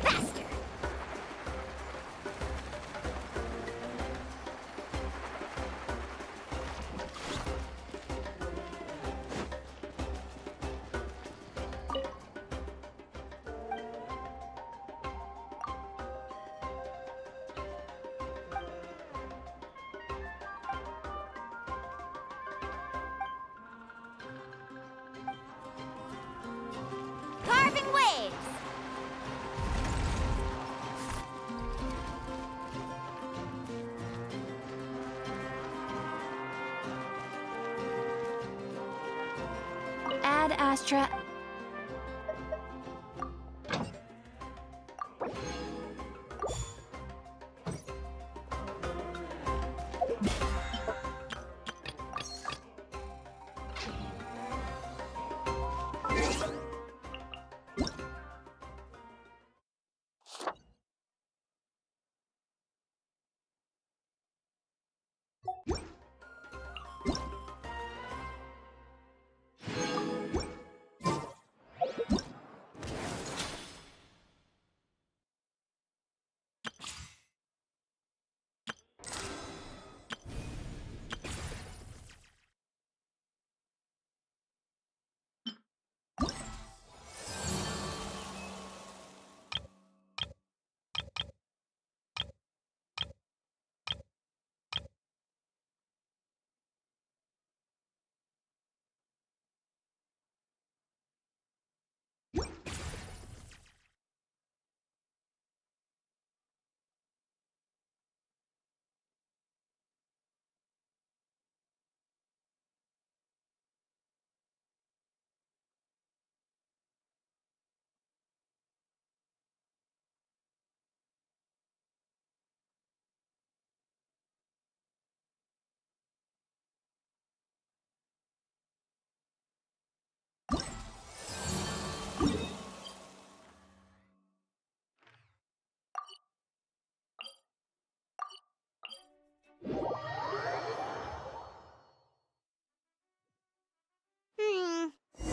Faster! Carving waves! Ad Astra.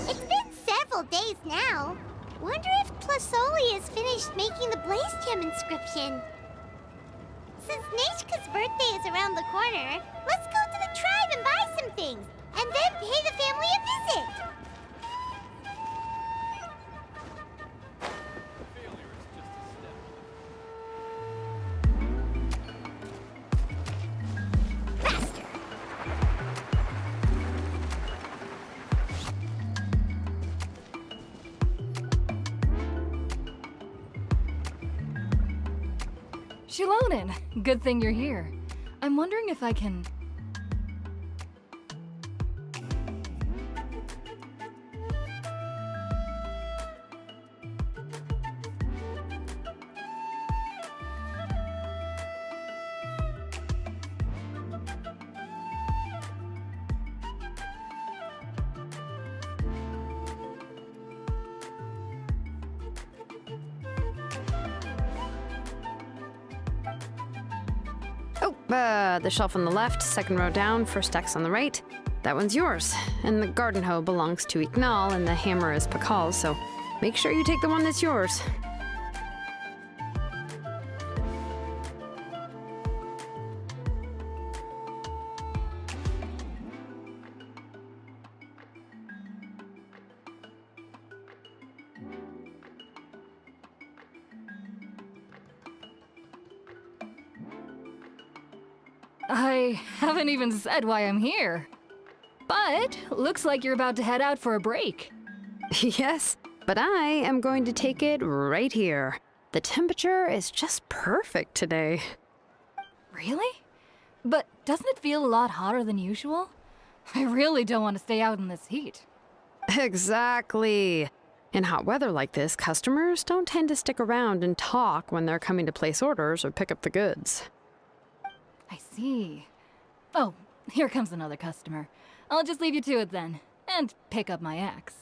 It's been several days now. Wonder if Plasoli has finished making the Blaze Gem inscription. Since Neshka's birthday is around the corner, let's go to the tribe and buy some things, and then pay the family a visit. Faster! Shilonen, good thing you're here. I'm wondering if I can... The shelf on the left, second row down, first X on the right. That one's yours. And the garden hoe belongs to Ignal, and the hammer is Pakal's, so make sure you take the one that's yours. I haven't even said why I'm here. But looks like you're about to head out for a break. Yes, but I am going to take it right here. The temperature is just perfect today. Really? But doesn't it feel a lot hotter than usual? I really don't want to stay out in this heat. Exactly. In hot weather like this, customers don't tend to stick around and talk when they're coming to place orders or pick up the goods. I see. Oh, here comes another customer. I'll just leave you to it then, and pick up my axe.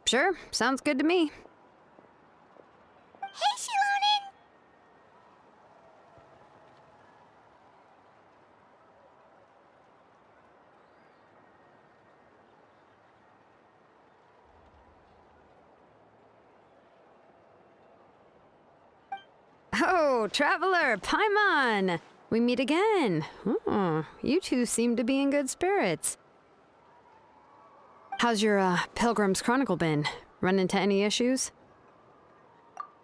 Sure, sounds good to me. Hey, Shilonen! Oh, Traveler, Paimon! We meet again. Oh, you two seem to be in good spirits. How's your, Pilgrim's Chronicle been? Run into any issues?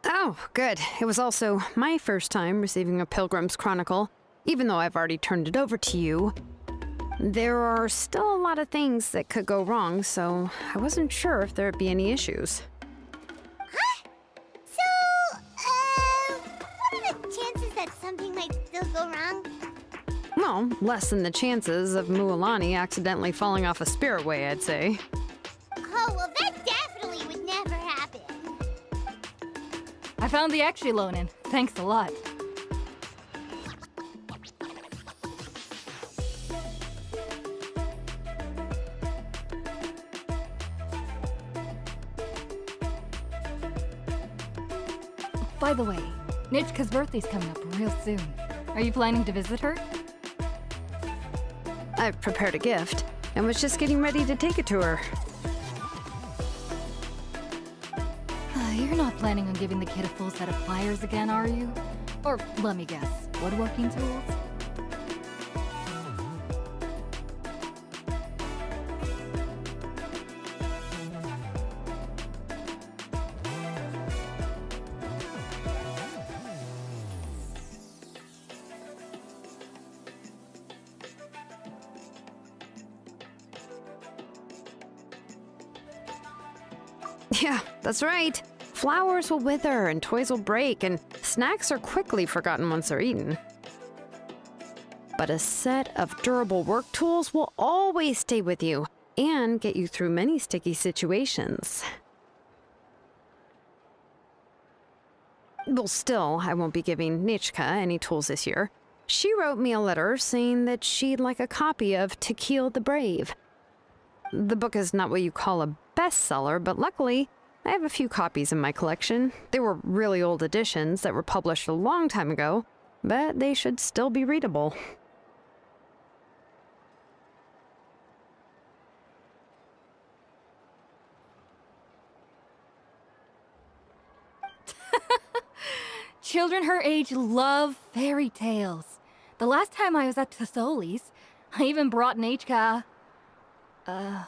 Oh, good. It was also my first time receiving a Pilgrim's Chronicle, even though I've already turned it over to you. There are still a lot of things that could go wrong, so I wasn't sure if there'd be any issues. Huh? So, what are the chances that something might still go wrong? Well, less than the chances of Mualani accidentally falling off a spiritway, I'd say. Oh, well, that definitely would never happen. I found the Exi-Lonin. Thanks a lot. By the way, Nichka's birthday's coming up real soon. Are you planning to visit her? I've prepared a gift and was just getting ready to take it to her. You're not planning on giving the kid a full set of pliers again, are you? Or, let me guess, woodworking tools? Yeah, that's right. Flowers will wither and toys will break, and snacks are quickly forgotten once they're eaten. But a set of durable work tools will always stay with you and get you through many sticky situations. Well, still, I won't be giving Nichka any tools this year. She wrote me a letter saying that she'd like a copy of To Kill the Brave. The book is not what you call a bestseller, but luckily, I have a few copies in my collection. They were really old editions that were published a long time ago, but they should still be readable. Children her age love fairy tales. The last time I was at Tassoli's, I even brought Nichka. Huh.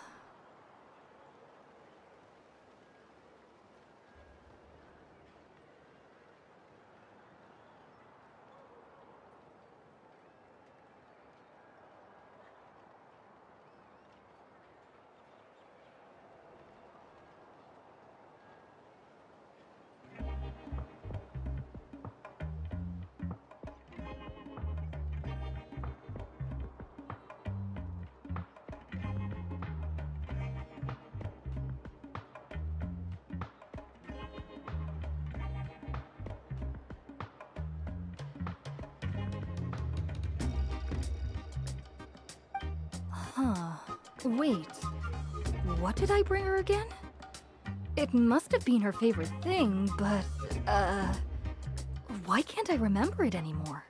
Wait. What did I bring her again? It must have been her favorite thing, but, why can't I remember it anymore?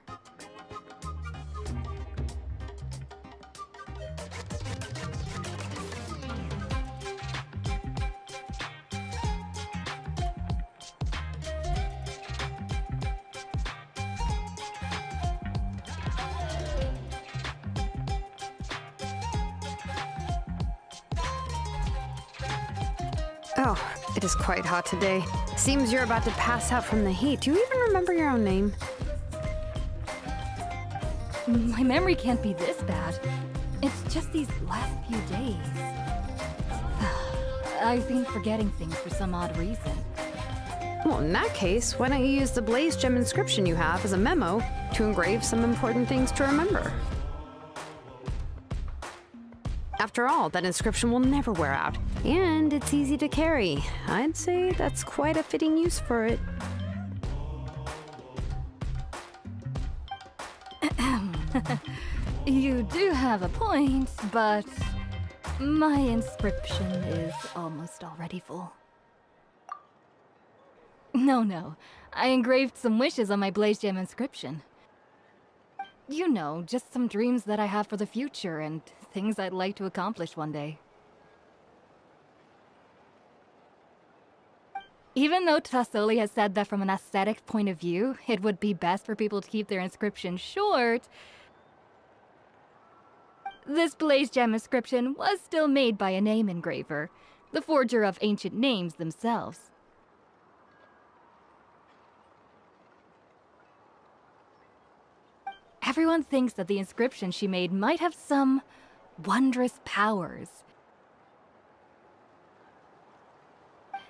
Oh, it is quite hot today. Seems you're about to pass out from the heat. Do you even remember your own name? My memory can't be this bad. It's just these last few days. I've been forgetting things for some odd reason. Well, in that case, why don't you use the blaze gem inscription you have as a memo to engrave some important things to remember? After all, that inscription will never wear out, and it's easy to carry. I'd say that's quite a fitting use for it. You do have a point, but my inscription is almost already full. No. I engraved some wishes on my blaze gem inscription. You know, just some dreams that I have for the future and things I'd like to accomplish one day. Even though Tassoli has said that from an aesthetic point of view, it would be best for people to keep their inscription short, this blaze gem inscription was still made by a name engraver, the forger of ancient names themselves. Everyone thinks that the inscription she made might have some wondrous powers.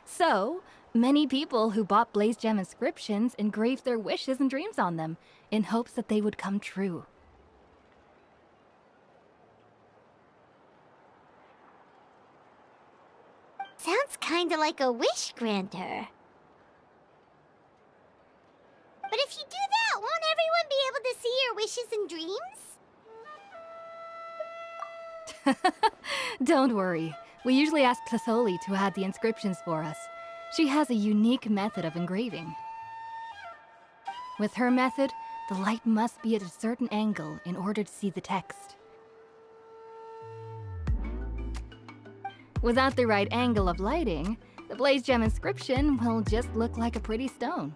So, many people who bought blaze gem inscriptions engraved their wishes and dreams on them, in hopes that they would come true. Sounds kinda like a wish granter. But if you do that, won't everyone be able to see your wishes and dreams? Don't worry. We usually ask Tassoli to add the inscriptions for us. She has a unique method of engraving. With her method, the light must be at a certain angle in order to see the text. Without the right angle of lighting, the blaze gem inscription will just look like a pretty stone.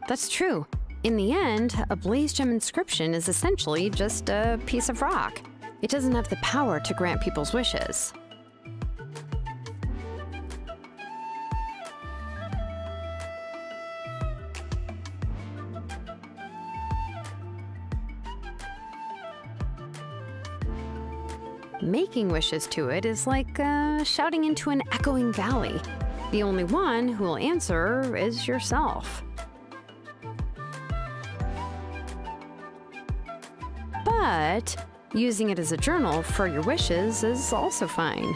That's true. In the end, a blaze gem inscription is essentially just a piece of rock. It doesn't have the power to grant people's wishes. Making wishes to it is like shouting into an echoing valley. The only one who will answer is yourself. But using it as a journal for your wishes is also fine.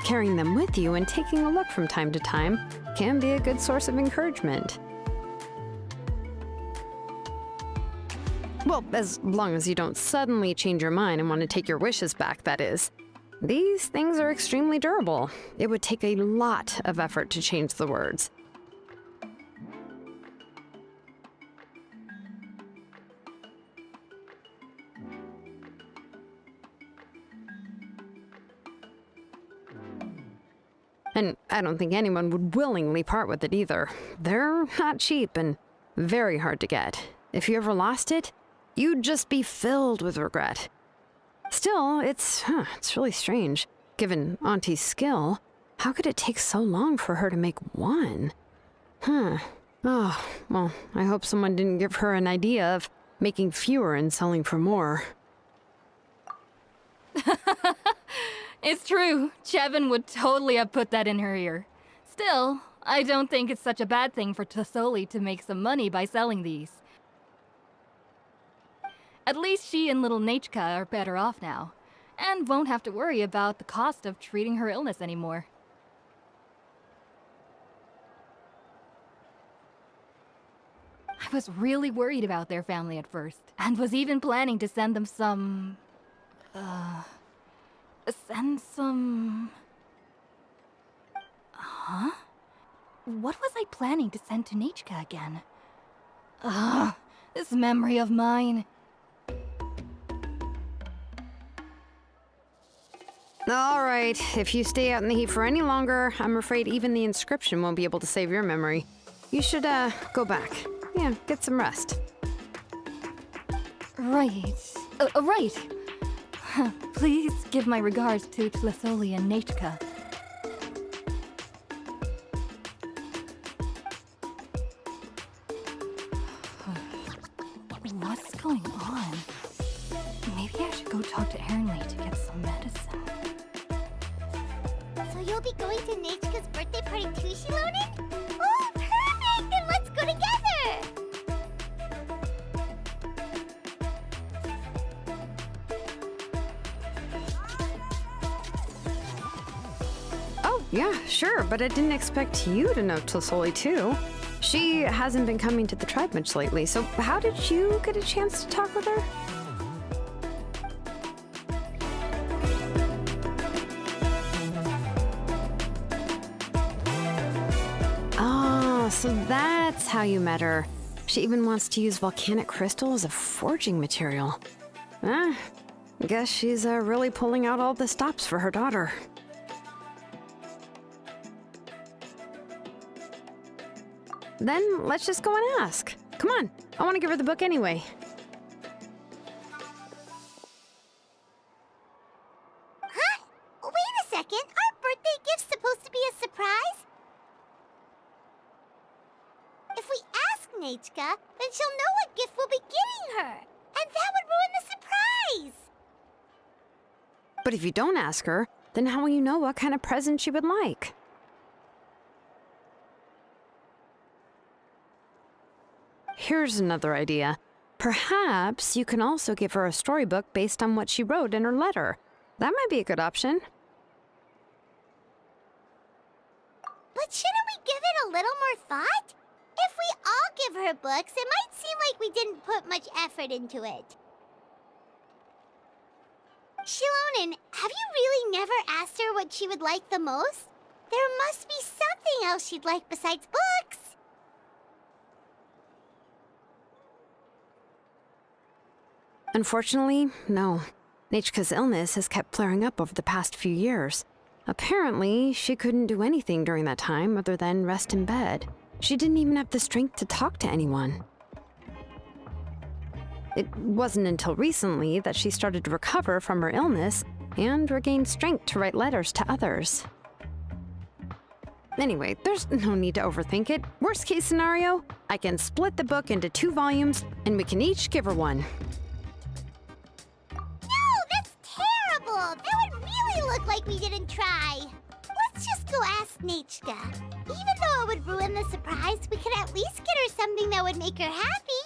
Carrying them with you and taking a look from time to time can be a good source of encouragement. Well, as long as you don't suddenly change your mind and want to take your wishes back, that is. These things are extremely durable. It would take a lot of effort to change the words. And I don't think anyone would willingly part with it either. They're not cheap and very hard to get. If you ever lost it, you'd just be filled with regret. Still, it's really strange. Given Auntie's skill, how could it take so long for her to make one? Oh, well, I hope someone didn't give her an idea of making fewer and selling for more. It's true. Chevin would totally have put that in her ear. Still, I don't think it's such a bad thing for Tassoli to make some money by selling these. At least she and little Nachka are better off now, and won't have to worry about the cost of treating her illness anymore. I was really worried about their family at first, and was even planning to send them some... Huh? What was I planning to send to Nachka again? This memory of mine. All right, if you stay out in the heat for any longer, I'm afraid even the inscription won't be able to save your memory. You should, go back. Yeah, get some rest. Right. Right. Please give my regards to Tassoli and Nachka. What's going on? Maybe I should go talk to Ernly to get some medicine. So you'll be going to Nachka's birthday party too, Shilonen? Oh, perfect! Then let's go together! Oh, yeah, sure, but I didn't expect you to know Tassoli too. She hasn't been coming to the tribe much lately, so how did you get a chance to talk with her? Oh, so that's how you met her. She even wants to use volcanic crystal as a forging material. Guess she's really pulling out all the stops for her daughter. Then let's just go and ask. Come on, I want to give her the book anyway. Huh? Wait a second, aren't birthday gifts supposed to be a surprise? If we ask Nechka, then she'll know what gift we'll be getting her, and that would ruin the surprise! But if you don't ask her, then how will you know what kind of present she would like? Here's another idea. Perhaps you can also give her a storybook based on what she wrote in her letter. That might be a good option. But shouldn't we give it a little more thought? If we all give her books, it might seem like we didn't put much effort into it. Shilonen, have you really never asked her what she would like the most? There must be something else she'd like besides books. Unfortunately, no. Nechka's illness has kept flaring up over the past few years. Apparently, she couldn't do anything during that time other than rest in bed. She didn't even have the strength to talk to anyone. It wasn't until recently that she started to recover from her illness and regained strength to write letters to others. Anyway, there's no need to overthink it. Worst case scenario, I can split the book into 2 volumes and we can each give her one. No, that's terrible! That would really look like we didn't try. Let's just go ask Nechka. Even though it would ruin the surprise, we could at least get her something that would make her happy.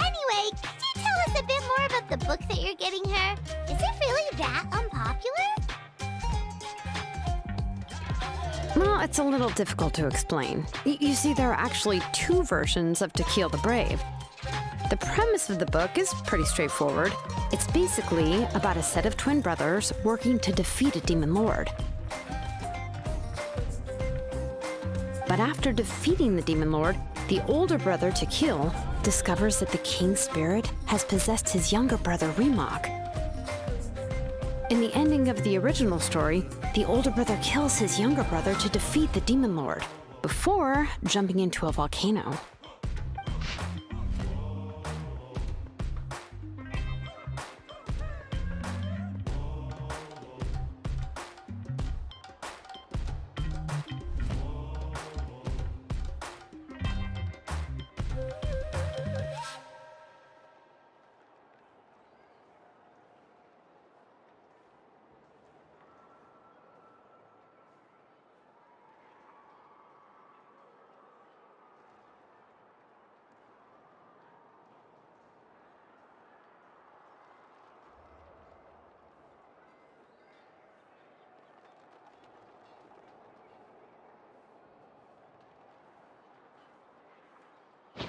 Anyway, could you tell us a bit more about the book that you're getting her? Is it really that unpopular? Well, it's a little difficult to explain. You see, there are actually 2 versions of To Kill the Brave. The premise of the book is pretty straightforward. It's basically about a set of twin brothers working to defeat a demon lord. But after defeating the demon lord, the older brother, To Kill, discovers that the king's spirit has possessed his younger brother, Rimak. In the ending of the original story, the older brother kills his younger brother to defeat the demon lord, before jumping into a volcano.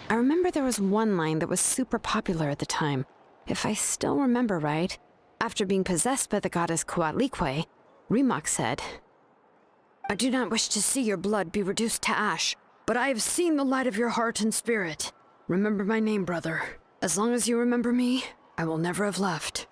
I remember there was one line that was super popular at the time. If I still remember right, after being possessed by the goddess Coatlicue, Rimak said, "I do not wish to see your blood be reduced to ash, but I have seen the light of your heart and spirit. Remember my name, brother. As long as you remember me, I will never have left."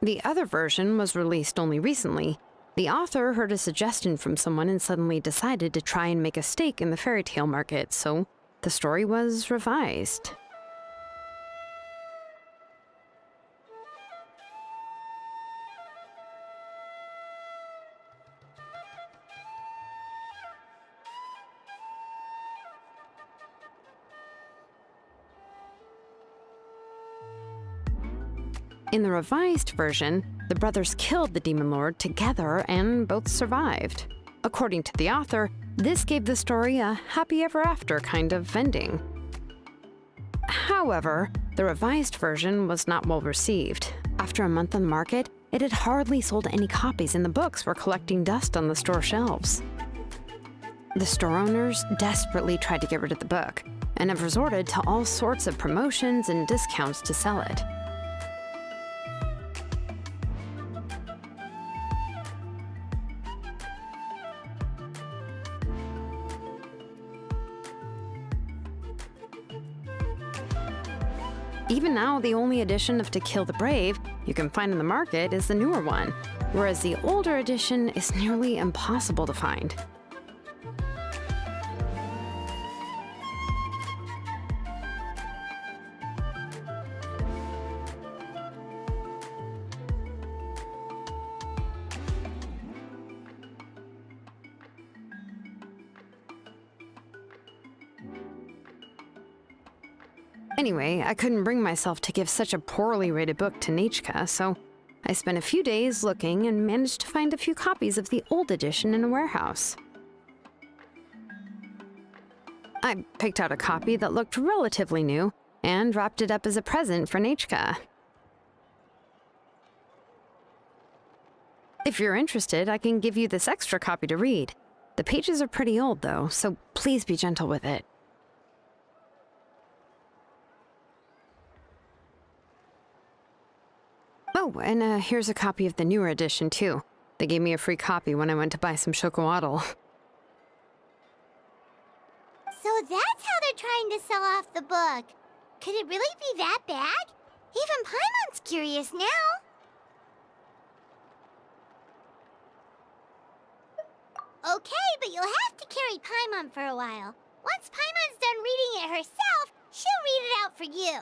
The other version was released only recently. The author heard a suggestion from someone and suddenly decided to try and make a stake in the fairy tale market, so the story was revised. In the revised version, the brothers killed the demon lord together and both survived. According to the author, this gave the story a happy ever after kind of ending. However, the revised version was not well received. After a month on the market, it had hardly sold any copies and the books were collecting dust on the store shelves. The store owners desperately tried to get rid of the book, and have resorted to all sorts of promotions and discounts to sell it. Even now, the only edition of To Kill the Brave you can find in the market is the newer one, whereas the older edition is nearly impossible to find. Anyway, I couldn't bring myself to give such a poorly rated book to Nichka, so I spent a few days looking and managed to find a few copies of the old edition in a warehouse. I picked out a copy that looked relatively new and wrapped it up as a present for Nichka. If you're interested, I can give you this extra copy to read. The pages are pretty old though, so please be gentle with it. Oh, and here's a copy of the newer edition, too. They gave me a free copy when I went to buy some chocolatl. So that's how they're trying to sell off the book. Could it really be that bad? Even Paimon's curious now. Okay, but you'll have to carry Paimon for a while. Once Paimon's done reading it herself, she'll read it out for you.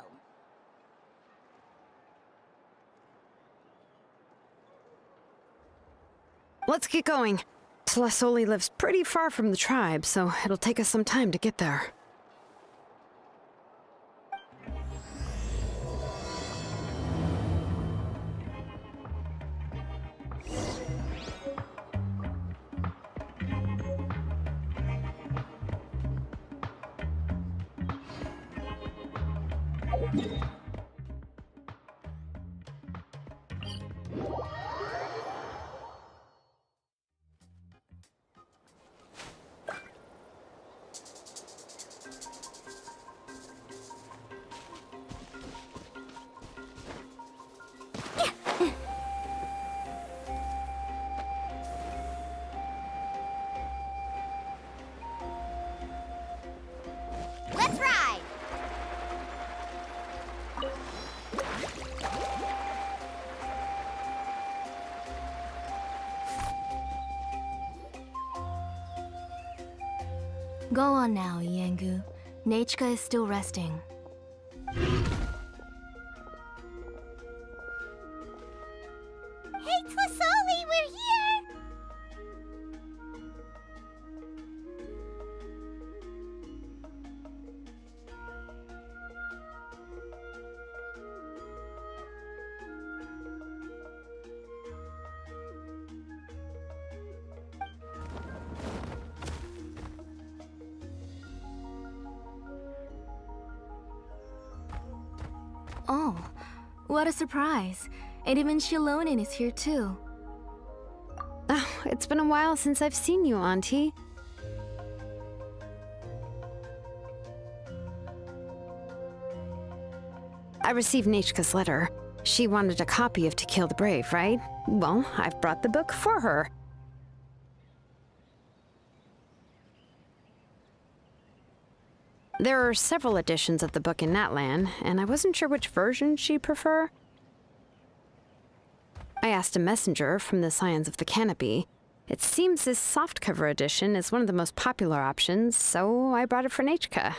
Let's get going. Tlasoli lives pretty far from the tribe, so it'll take us some time to get there. Let's ride! Go on now, Iengu. Nichka is still resting. Hey, Tlasoli, we're here! Oh, what a surprise. And even Shilonin is here too. Oh, it's been a while since I've seen you, Auntie. I received Nichka's letter. She wanted a copy of To Kill the Brave, right? Well, I've brought the book for her. There are several editions of the book in Natlan, and I wasn't sure which version she'd prefer. I asked a messenger from the Scions of the Canopy. It seems this softcover edition is one of the most popular options, so I brought it for Nichka.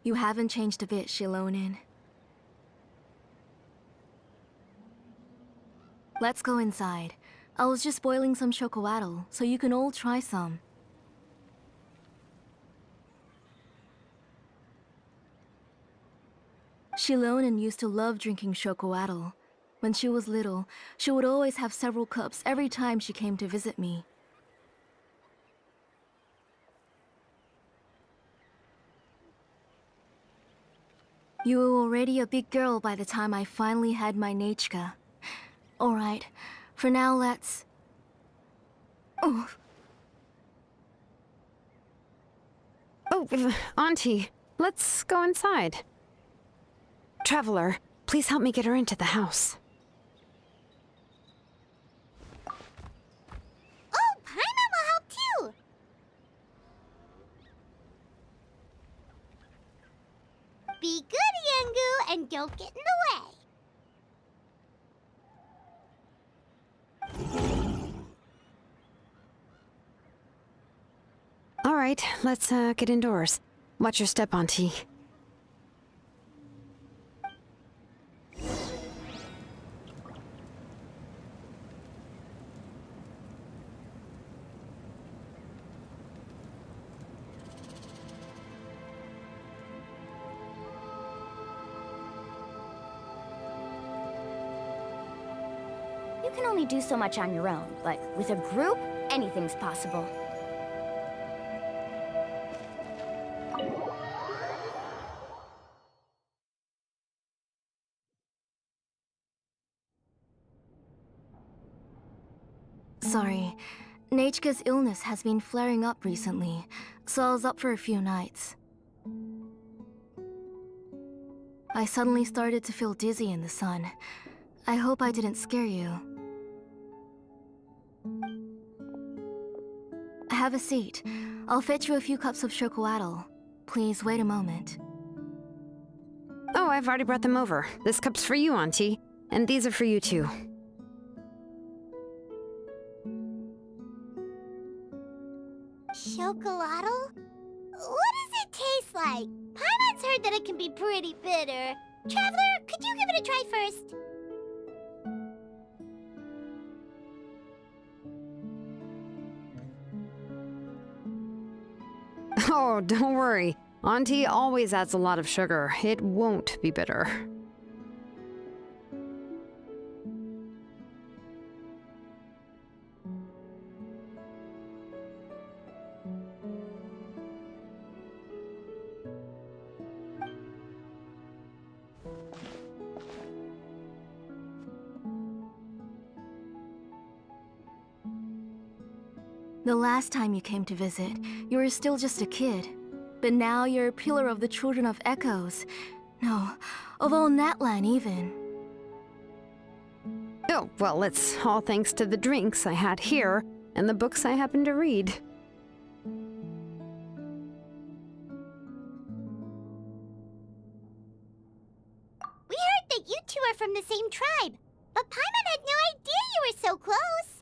You haven't changed a bit, Shilonin. Let's go inside. I was just boiling some chocolatl, so you can all try some. Shilonin used to love drinking chocolatl. When she was little, she would always have several cups every time she came to visit me. You were already a big girl by the time I finally had my Nichka. Alright, for now let's... Oh, Oh, Auntie, let's go inside. Traveler, please help me get her into the house. Oh, Paimon will help too! Be good, Yangu, and don't get in the way. All right, let's get indoors. Watch your step, Auntie. You can only do so much on your own, but with a group, anything's possible. sorry. Nechka's illness has been flaring up recently, so I was up for a few nights. I suddenly started to feel dizzy in the sun. I hope I didn't scare you. Have a seat. I'll fetch you a few cups of chocolatl. Please wait a moment. Oh, I've already brought them over. This cup's for you, Auntie. And these are for you, too. Chocolatl? What does it taste like? Paimon's heard that it can be pretty bitter. Traveler, could you give it a try first? Oh, don't worry. Auntie always adds a lot of sugar. It won't be bitter. The last time you came to visit, you were still just a kid. But now you're a pillar of the Children of Echoes. No, of all Natlan even. Oh, well, it's all thanks to the drinks I had here and the books I happened to read. We heard that you two are from the same tribe, but Paimon had no idea you were so close.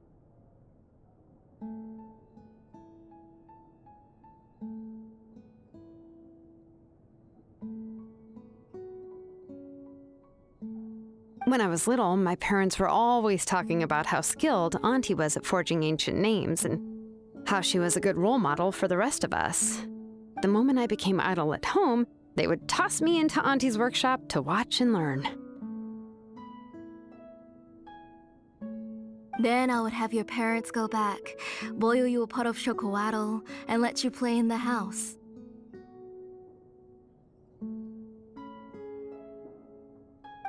When I was little, my parents were always talking about how skilled Auntie was at forging ancient names and how she was a good role model for the rest of us. The moment I became idle at home, they would toss me into Auntie's workshop to watch and learn. Then I would have your parents go back, boil you a pot of chocolatl, and let you play in the house.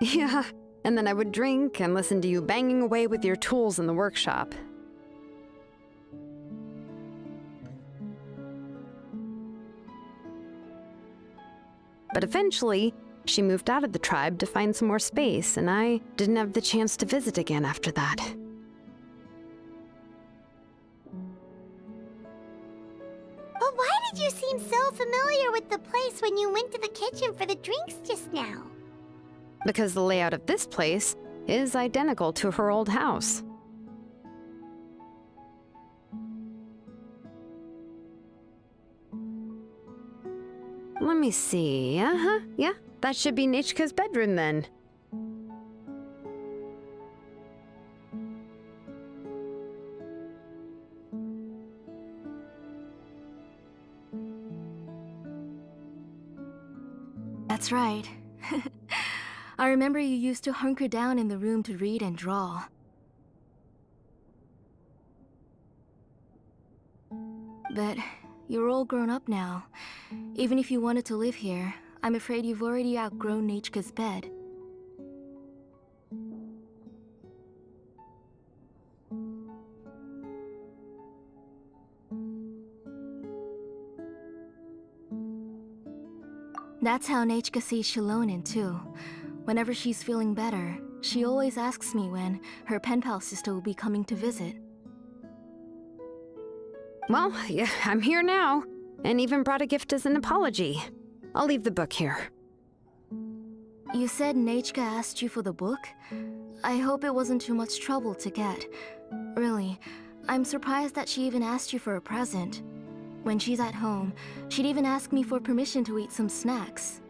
Yeah, and then I would drink and listen to you banging away with your tools in the workshop. But eventually, she moved out of the tribe to find some more space, and I didn't have the chance to visit again after that. But why did you seem so familiar with the place when you went to the kitchen for the drinks just now? Because the layout of this place is identical to her old house. Let me see. Yeah, that should be Nechka's bedroom then. That's right. I remember you used to hunker down in the room to read and draw. But you're all grown up now. Even if you wanted to live here, I'm afraid you've already outgrown Nechka's bed. That's how Nechka sees Shilonen too. Whenever she's feeling better, she always asks me when her pen pal sister will be coming to visit. Well, yeah, I'm here now, and even brought a gift as an apology. I'll leave the book here. You said Nechka asked you for the book? I hope it wasn't too much trouble to get. Really, I'm surprised that she even asked you for a present. When she's at home, she'd even ask me for permission to eat some snacks.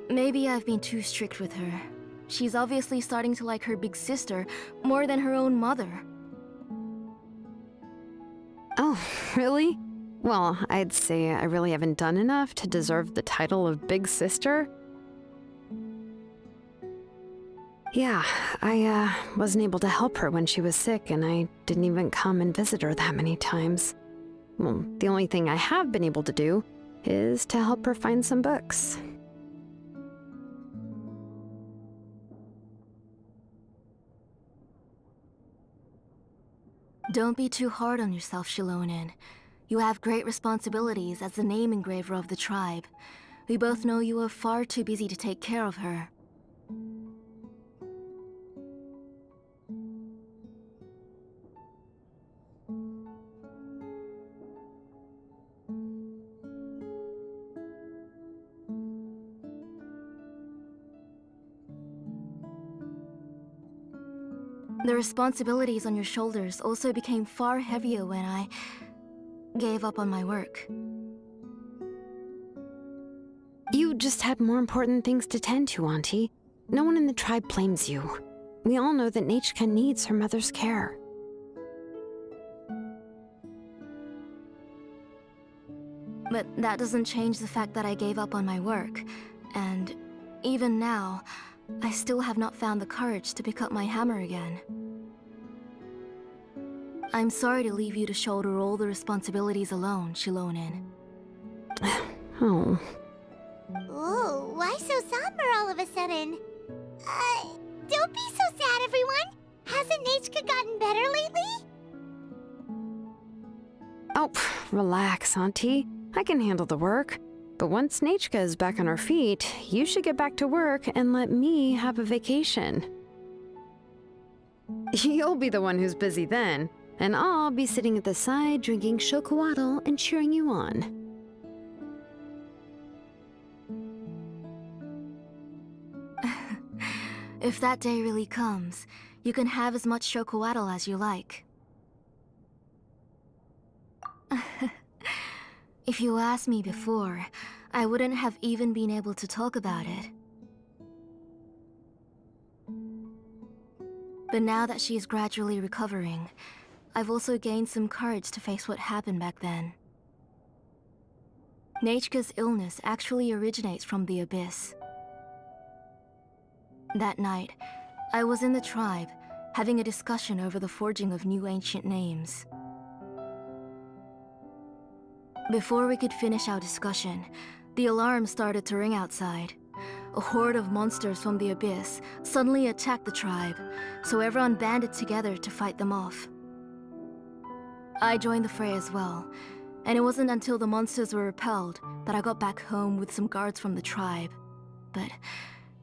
Maybe I've been too strict with her. She's obviously starting to like her big sister more than her own mother. Oh, really? Well, I'd say I really haven't done enough to deserve the title of Big Sister. Yeah, I wasn't able to help her when she was sick, and I didn't even come and visit her that many times. Well, the only thing I have been able to do is to help her find some books. Don't be too hard on yourself, Shilonen. You have great responsibilities as the name engraver of the tribe. We both know you are far too busy to take care of her. The responsibilities on your shoulders also became far heavier when I gave up on my work. You just had more important things to tend to, Auntie. No one in the tribe blames you. We all know that Nechka needs her mother's care. But that doesn't change the fact that I gave up on my work. And even now, I still have not found the courage to pick up my hammer again. I'm sorry to leave you to shoulder all the responsibilities alone, Shilonen. Oh. Ooh, why so somber all of a sudden? Don't be so sad, everyone! Hasn't Nechka gotten better lately? Oh, relax, Auntie. I can handle the work. But once Nechka is back on her feet, you should get back to work and let me have a vacation. You'll be the one who's busy then, and I'll be sitting at the side drinking chocolatl and cheering you on. If that day really comes, you can have as much chocolatl as you like. If you asked me before, I wouldn't have even been able to talk about it. But now that she is gradually recovering, I've also gained some courage to face what happened back then. Nechka's illness actually originates from the Abyss. That night, I was in the tribe, having a discussion over the forging of new ancient names. Before we could finish our discussion, the alarm started to ring outside. A horde of monsters from the Abyss suddenly attacked the tribe, so everyone banded together to fight them off. I joined the fray as well, and it wasn't until the monsters were repelled that I got back home with some guards from the tribe. But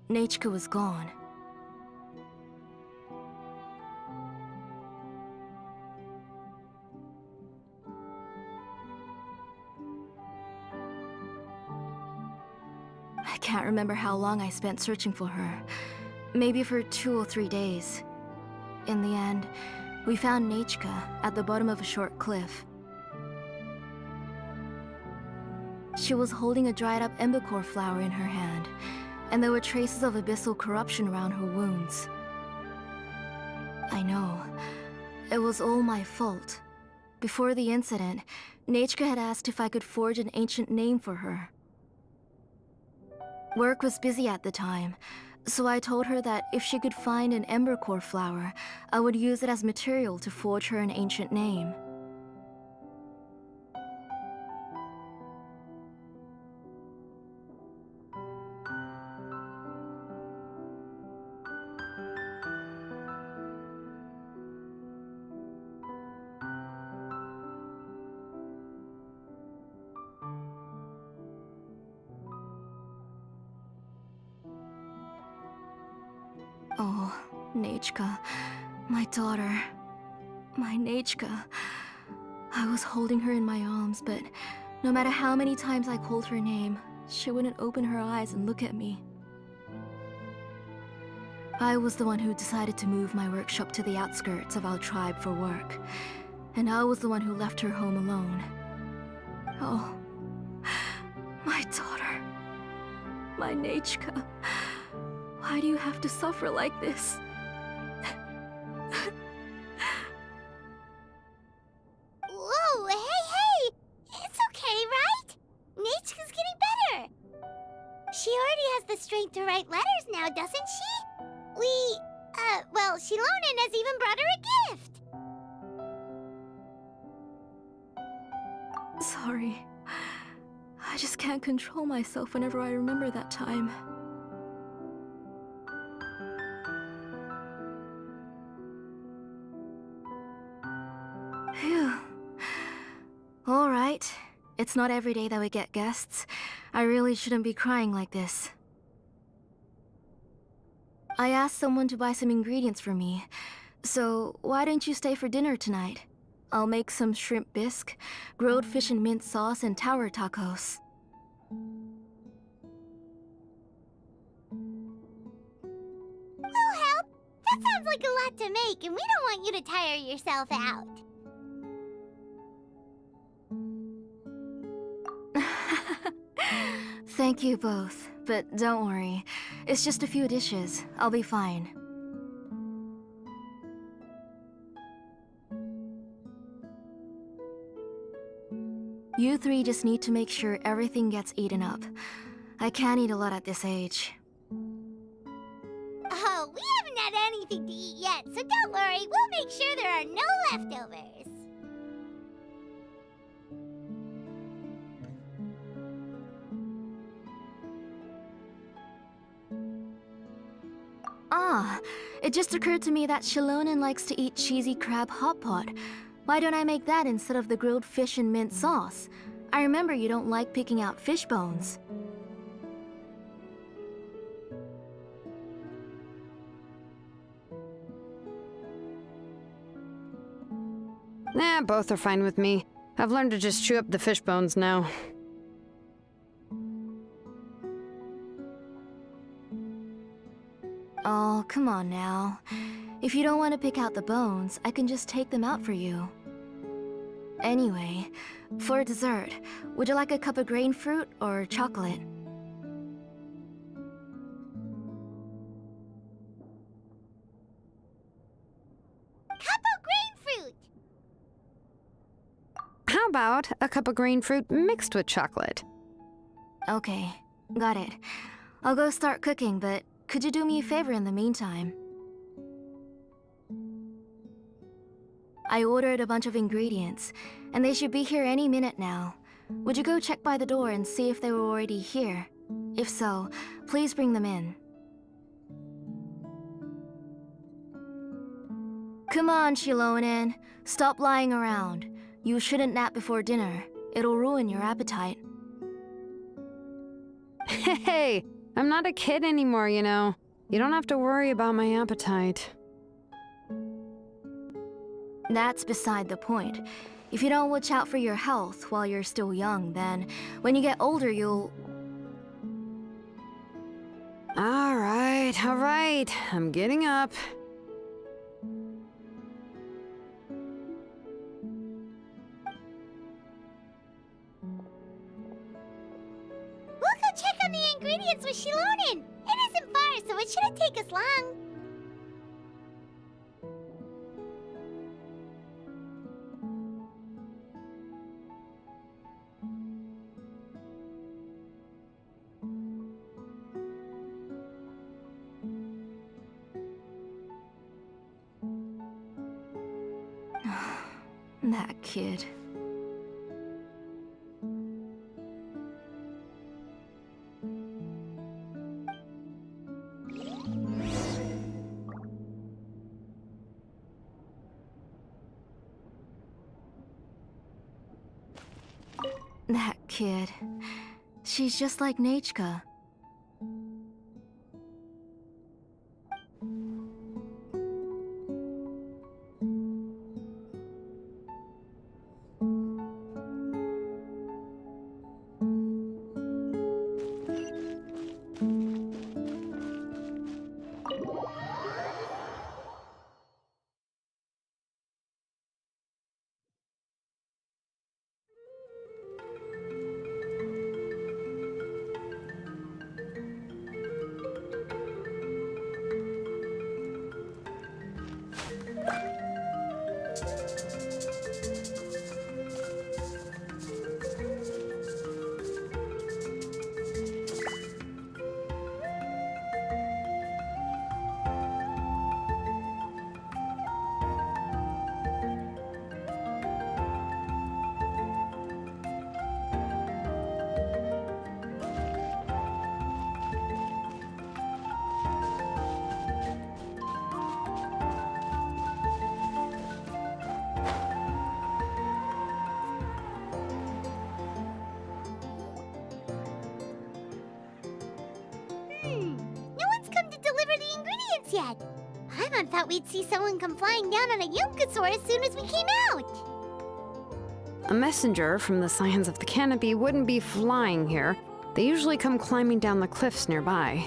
Nechka was gone. I can't remember how long I spent searching for her. Maybe for 2 or 3 days. In the end, we found Nechka at the bottom of a short cliff. She was holding a dried up embercore flower in her hand, and there were traces of abyssal corruption around her wounds. I know. It was all my fault. Before the incident, Nechka had asked if I could forge an ancient name for her. Work was busy at the time, so I told her that if she could find an embercore flower, I would use it as material to forge her an ancient name. Oh, Nechka, my daughter. My Nechka. I was holding her in my arms, but no matter how many times I called her name, she wouldn't open her eyes and look at me. I was the one who decided to move my workshop to the outskirts of our tribe for work, and I was the one who left her home alone. Oh, my daughter. My Nechka. Why do you have to suffer like this? Whoa, hey! It's okay, right? Nechka's getting better. She already has the strength to write letters now, doesn't she? Well, Shilonen has even brought her a gift. Sorry. I just can't control myself whenever I remember that time. Phew. Alright. It's not every day that we get guests. I really shouldn't be crying like this. I asked someone to buy some ingredients for me. So, why don't you stay for dinner tonight? I'll make some shrimp bisque, grilled fish and mint sauce, and tower tacos. We'll help. That sounds like a lot to make, and we don't want you to tire yourself out. Thank you both, but don't worry. It's just a few dishes. I'll be fine. You three just need to make sure everything gets eaten up. I can't eat a lot at this age. Oh, we haven't had anything to eat yet, so don't worry. We'll make sure there are no leftovers. Ah, it just occurred to me that Shilonen likes to eat cheesy crab hot pot. Why don't I make that instead of the grilled fish and mint sauce? I remember you don't like picking out fish bones. Nah, both are fine with me. I've learned to just chew up the fish bones now. Oh, come on now. If you don't want to pick out the bones, I can just take them out for you. Anyway, for dessert, would you like a cup of grain fruit or chocolate? Cup of grain fruit! How about a cup of green fruit mixed with chocolate? Okay, got it. I'll go start cooking, but could you do me a favor in the meantime? I ordered a bunch of ingredients, and they should be here any minute now. Would you go check by the door and see if they were already here? If so, please bring them in. Come on, Shilonen. Stop lying around. You shouldn't nap before dinner. It'll ruin your appetite. Hey, I'm not a kid anymore, you know. You don't have to worry about my appetite. That's beside the point. If you don't watch out for your health while you're still young, then when you get older, you'll... All right. I'm getting up. We'll go check on the ingredients with Shilonen. It isn't far, so it shouldn't take us long. That kid. That kid. She's just like Nechka. the ingredients yet. Paimon thought we'd see someone come flying down on a Yunkasaur as soon as we came out. A messenger from the Scions of the Canopy wouldn't be flying here. They usually come climbing down the cliffs nearby.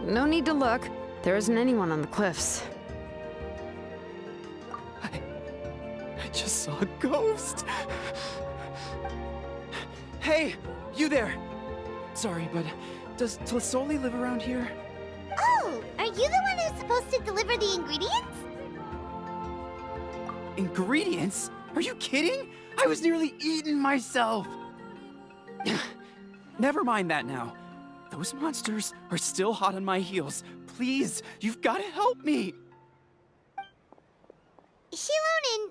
No need to look. There isn't anyone on the cliffs. I just saw a ghost. Hey, you there! Sorry, but does Tlisoli live around here? Oh, are you the one who's supposed to deliver the ingredients? Ingredients? Are you kidding? I was nearly eaten myself! Never mind that now. Those monsters are still hot on my heels. Please, you've got to help me! Shilonin,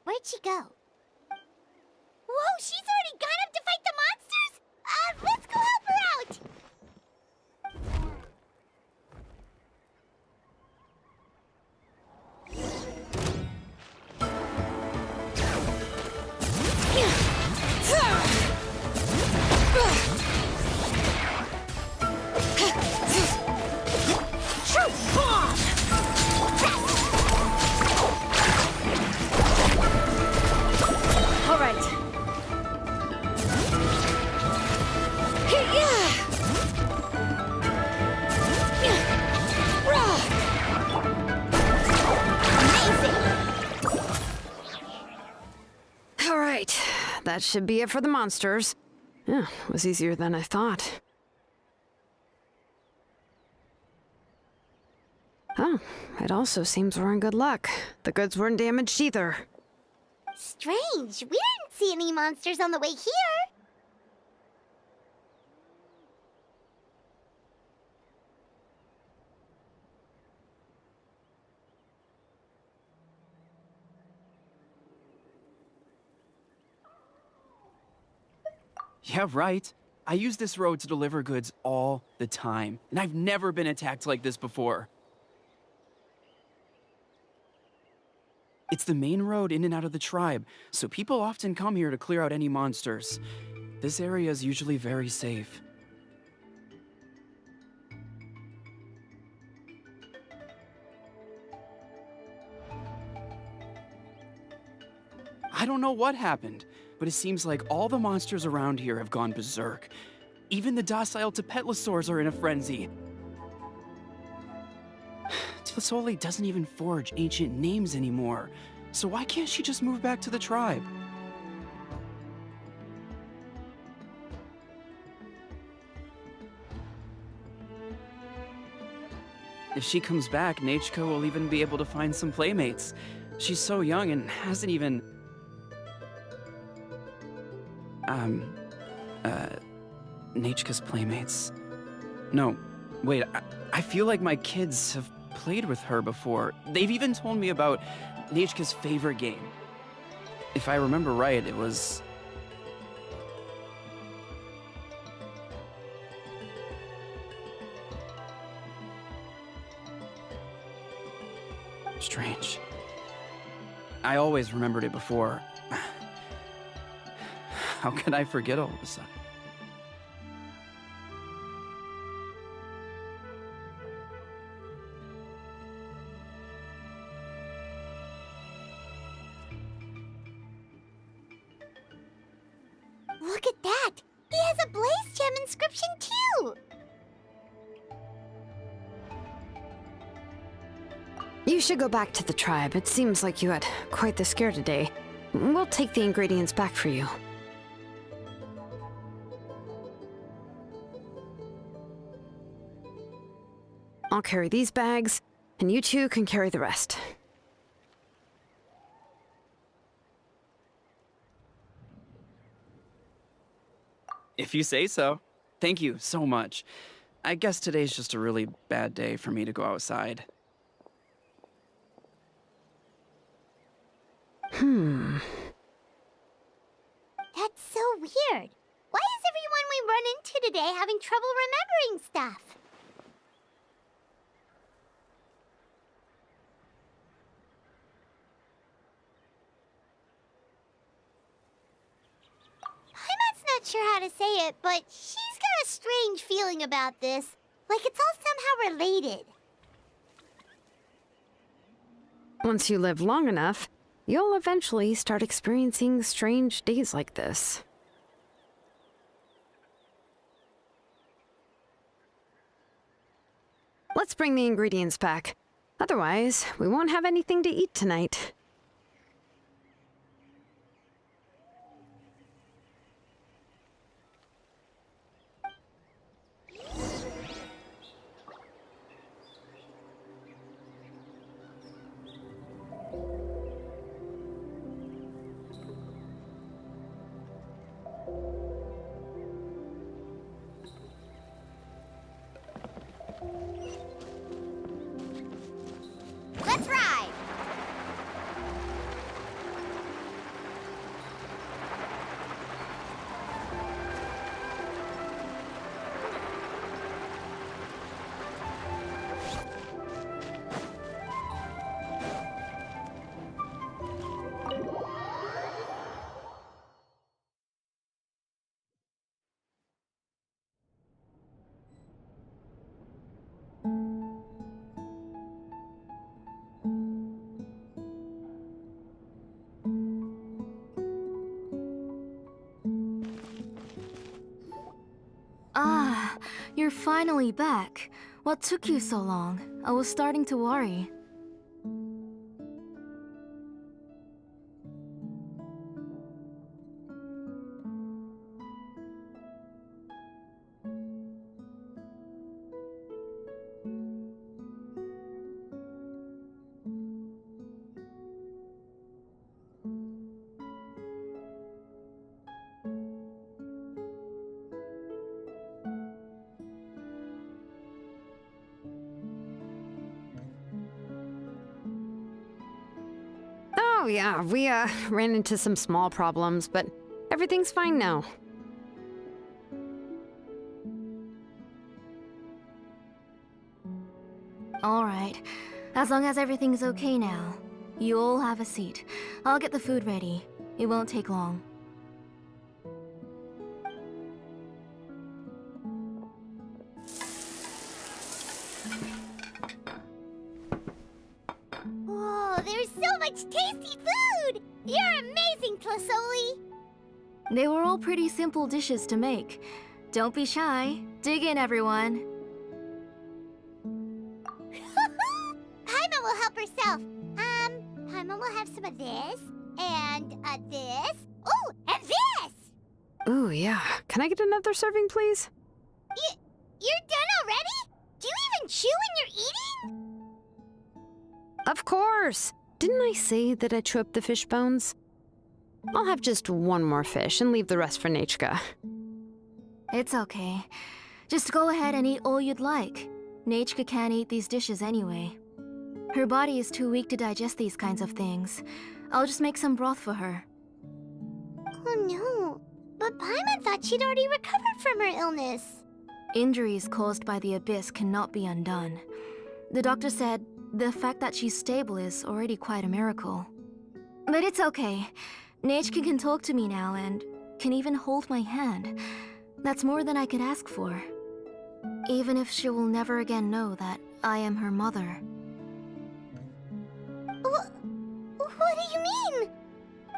where'd she go? Whoa, she's already gone up to fight the monsters? Let's go help her out! All right. All right, that should be it for the monsters. Yeah, it was easier than I thought. Oh, it also seems we're in good luck. The goods weren't damaged either. Strange, we didn't see any monsters on the way here. Yeah, right. I use this road to deliver goods all the time, and I've never been attacked like this before. It's the main road in and out of the tribe, so people often come here to clear out any monsters. This area is usually very safe. I don't know what happened, but it seems like all the monsters around here have gone berserk. Even the docile Tepetlosaurs are in a frenzy. Tlisoli doesn't even forge ancient names anymore, so why can't she just move back to the tribe? If she comes back, Nachiko will even be able to find some playmates. She's so young and hasn't even... Nachika's playmates. No, wait, I feel like my kids have played with her before. They've even told me about Nachika's favorite game. If I remember right, it was... Strange. I always remembered it before. How could I forget all of a sudden? Look at that! He has a Blaze Gem inscription too! You should go back to the tribe. It seems like you had quite the scare today. We'll take the ingredients back for you. I'll carry these bags, and you two can carry the rest. If you say so. Thank you so much. I guess today's just a really bad day for me to go outside. That's so weird. Why is everyone we run into today having trouble remembering stuff? Paimon's not sure how to say it, but she's got a strange feeling about this. Like it's all somehow related. Once you live long enough, you'll eventually start experiencing strange days like this. Let's bring the ingredients back. Otherwise, we won't have anything to eat tonight. Let's ride! Ah, you're finally back. What took you so long? I was starting to worry. Oh yeah, we ran into some small problems, but everything's fine now. Alright, as long as everything's okay now. You all have a seat. I'll get the food ready. It won't take long. Whoa, there's so much tasty food! You're amazing, Tlasoli! They were all pretty simple dishes to make. Don't be shy. Dig in, everyone. Paimon will help herself. Paimon will have some of this, and this. Oh, and this! Ooh, yeah. Can I get another serving, please? You're done already? Do you even chew when you're eating? Of course! Didn't I say that I chew up the fish bones? I'll have just one more fish and leave the rest for Nechka. It's okay. Just go ahead and eat all you'd like. Nechka can't eat these dishes anyway. Her body is too weak to digest these kinds of things. I'll just make some broth for her. Oh no, but Paimon thought she'd already recovered from her illness. Injuries caused by the abyss cannot be undone. The doctor said the fact that she's stable is already quite a miracle. But it's okay. Nechka can talk to me now and can even hold my hand. That's more than I could ask for. Even if she will never again know that I am her mother. What do you mean?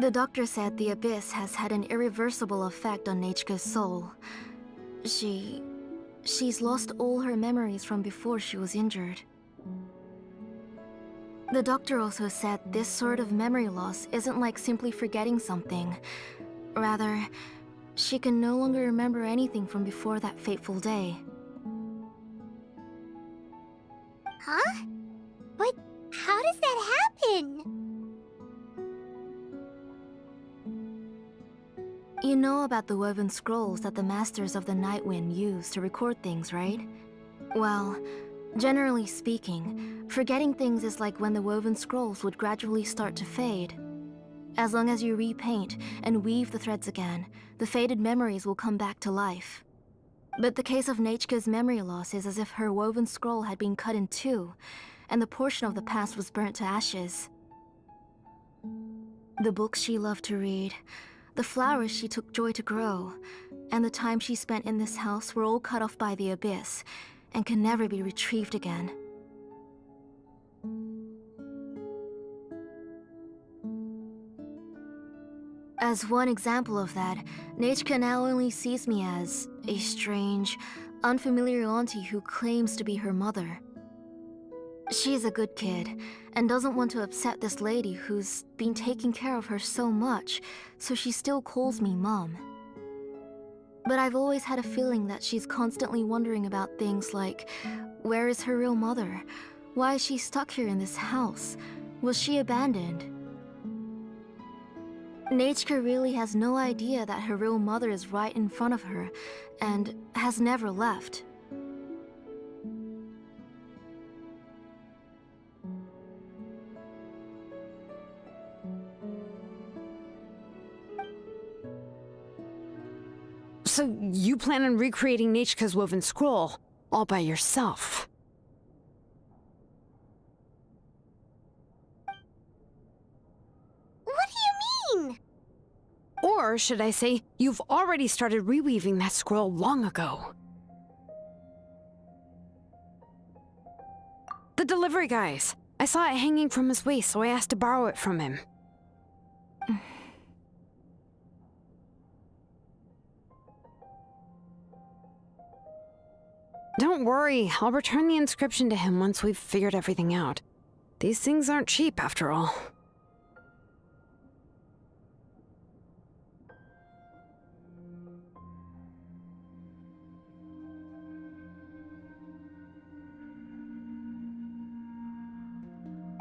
The doctor said the abyss has had an irreversible effect on Nechka's soul. She's lost all her memories from before she was injured. The doctor also said this sort of memory loss isn't like simply forgetting something. Rather, she can no longer remember anything from before that fateful day. Huh? But how does that happen? You know about the woven scrolls that the Masters of the Night Wind use to record things, right? Well, generally speaking, forgetting things is like when the woven scrolls would gradually start to fade. As long as you repaint and weave the threads again, the faded memories will come back to life. But the case of Nechka's memory loss is as if her woven scroll had been cut in two, and the portion of the past was burnt to ashes. The books she loved to read, the flowers she took joy to grow, and the time she spent in this house were all cut off by the abyss and can never be retrieved again. As one example of that, Nechka now only sees me as a strange, unfamiliar auntie who claims to be her mother. She's a good kid, and doesn't want to upset this lady who's been taking care of her so much, so she still calls me Mom. But I've always had a feeling that she's constantly wondering about things like, where is her real mother? Why is she stuck here in this house? Was she abandoned? Nechka really has no idea that her real mother is right in front of her, and has never left. So you plan on recreating Nechka's woven scroll all by yourself? What do you mean? Or should I say, you've already started reweaving that scroll long ago? The delivery guys. I saw it hanging from his waist, so I asked to borrow it from him. Don't worry, I'll return the inscription to him once we've figured everything out. These things aren't cheap, after all.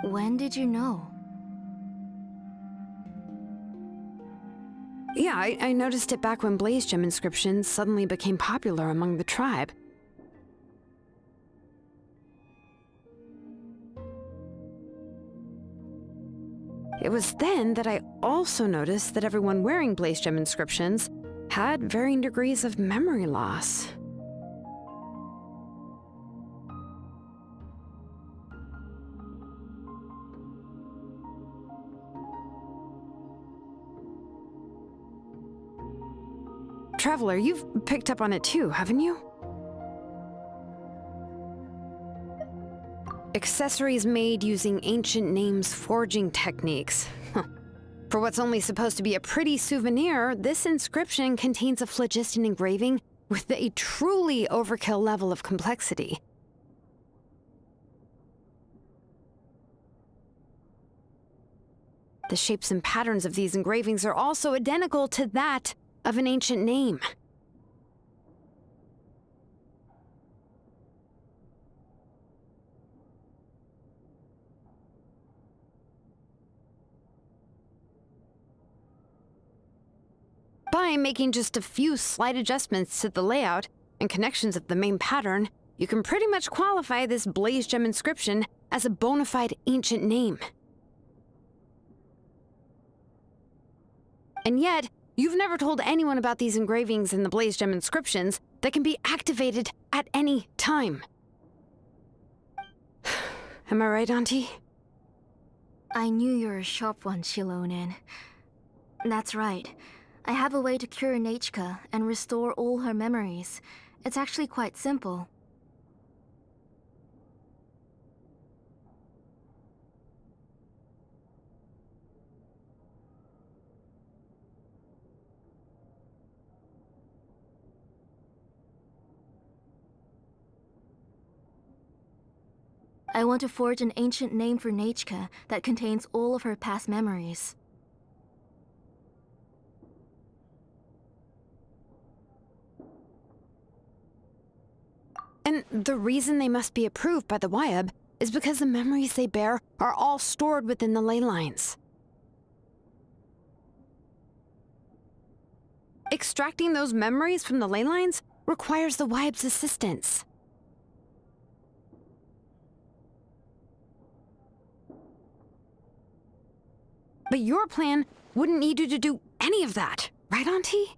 When did you know? Yeah, I noticed it back when Blaze Gem inscriptions suddenly became popular among the tribe. It was then that I also noticed that everyone wearing Blaze Gem inscriptions had varying degrees of memory loss. Traveler, you've picked up on it too, haven't you? Accessories made using ancient names forging techniques. For what's only supposed to be a pretty souvenir, this inscription contains a phlogiston engraving with a truly overkill level of complexity. The shapes and patterns of these engravings are also identical to that of an ancient name. By making just a few slight adjustments to the layout and connections of the main pattern, you can pretty much qualify this Blaze Gem inscription as a bona fide ancient name. And yet, you've never told anyone about these engravings in the Blaze Gem inscriptions that can be activated at any time. Am I right, Auntie? I knew you were a sharp one, Shilonen. That's right. I have a way to cure Nechka and restore all her memories. It's actually quite simple. I want to forge an ancient name for Nechka that contains all of her past memories. And the reason they must be approved by the Wyab is because the memories they bear are all stored within the ley lines. Extracting those memories from the ley lines requires the Wyab's assistance. But your plan wouldn't need you to do any of that, right, Auntie?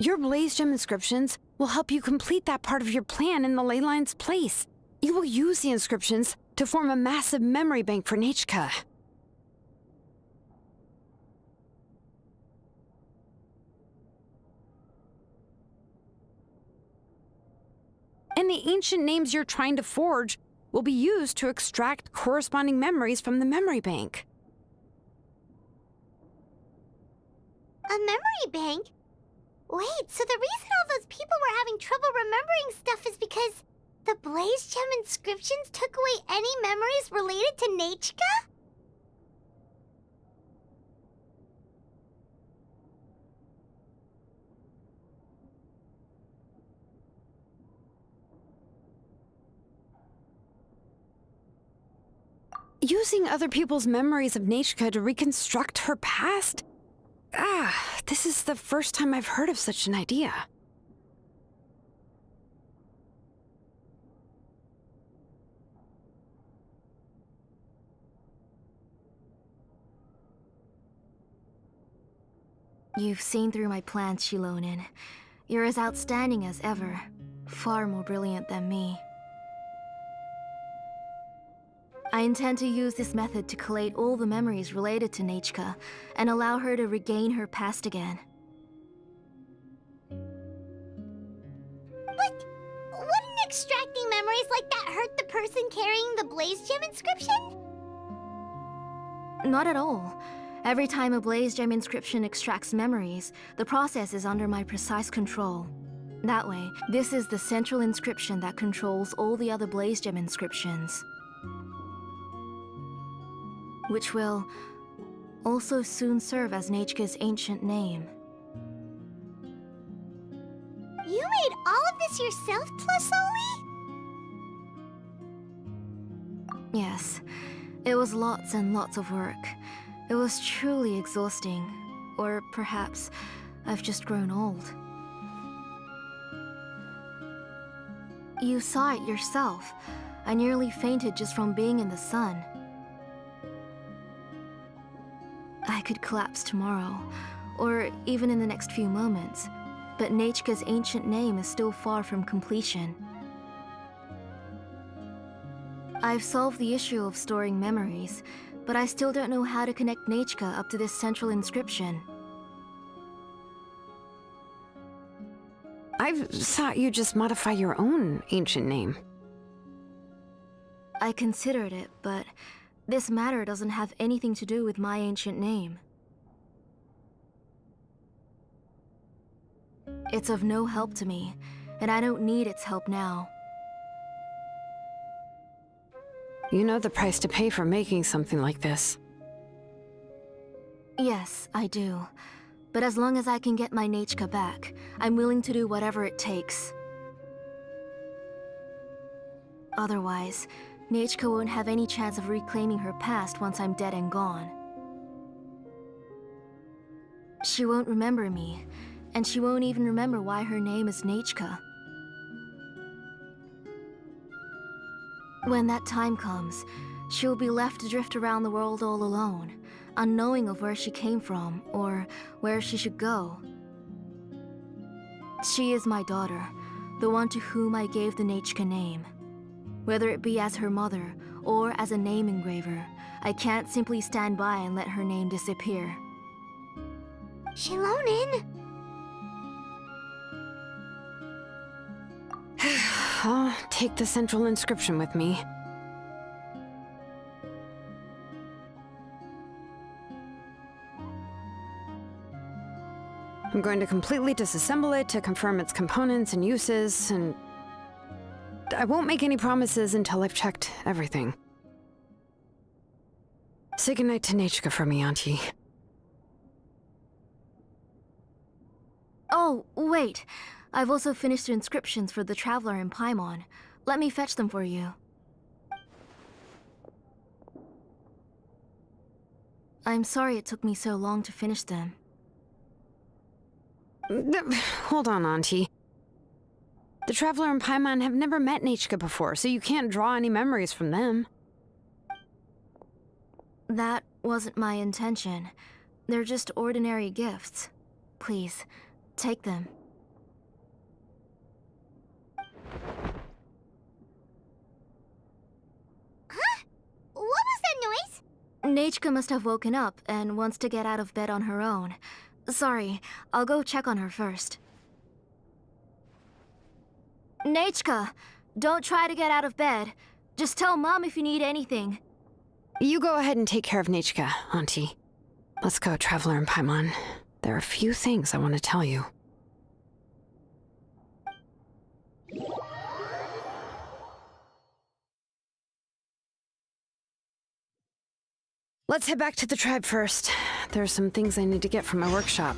Your Blaze Gem inscriptions will help you complete that part of your plan in the ley line's place. You will use the inscriptions to form a massive memory bank for Nechka. the ancient names you're trying to forge will be used to extract corresponding memories from the memory bank. A memory bank? Wait, so the reason all those people were having trouble remembering stuff is because the Blaze Gem inscriptions took away any memories related to Nechka? Using other people's memories of Nechka to reconstruct her past? This is the first time I've heard of such an idea. You've seen through my plans, Shilonin. You're as outstanding as ever. Far more brilliant than me. I intend to use this method to collate all the memories related to Nechka and allow her to regain her past again. But wouldn't extracting memories like that hurt the person carrying the Blaze Gem inscription? Not at all. Every time a Blaze Gem inscription extracts memories, the process is under my precise control. That way, this is the central inscription that controls all the other Blaze Gem inscriptions. Which will also soon serve as Nechka's ancient name. You made all of this yourself, Plusoli? Yes, it was lots and lots of work. It was truly exhausting. Or perhaps I've just grown old. You saw it yourself. I nearly fainted just from being in the sun. I could collapse tomorrow, or even in the next few moments, but Nechka's ancient name is still far from completion. I've solved the issue of storing memories, but I still don't know how to connect Nechka up to this central inscription. I thought you'd just modify your own ancient name. I considered it, but this matter doesn't have anything to do with my ancient name. It's of no help to me, and I don't need its help now. You know the price to pay for making something like this. Yes, I do. But as long as I can get my Nechka back, I'm willing to do whatever it takes. Otherwise, Nechka won't have any chance of reclaiming her past once I'm dead and gone. She won't remember me, and she won't even remember why her name is Nechka. When that time comes, she'll be left to drift around the world all alone, unknowing of where she came from or where she should go. She is my daughter, the one to whom I gave the Nechka name. Whether it be as her mother or as a name engraver, I can't simply stand by and let her name disappear. Shilonin? I'll take the central inscription with me. I'm going to completely disassemble it to confirm its components and uses, and I won't make any promises until I've checked everything. Say goodnight to Nechka for me, Auntie. Oh, wait. I've also finished the inscriptions for the Traveler in Paimon. Let me fetch them for you. I'm sorry it took me so long to finish them. Hold on, Auntie. The Traveler and Paimon have never met Nechka before, so you can't draw any memories from them. That wasn't my intention. They're just ordinary gifts. Please, take them. Huh? What was that noise? Nechka must have woken up and wants to get out of bed on her own. Sorry, I'll go check on her first. Nechka! don't try to get out of bed. Just tell Mom if you need anything. You go ahead and take care of Nichka, Auntie. Let's go, Traveler and Paimon. There are a few things I want to tell you. Let's head back to the tribe first. There are some things I need to get from my workshop.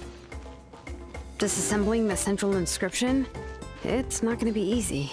Disassembling the central inscription? It's not going to be easy.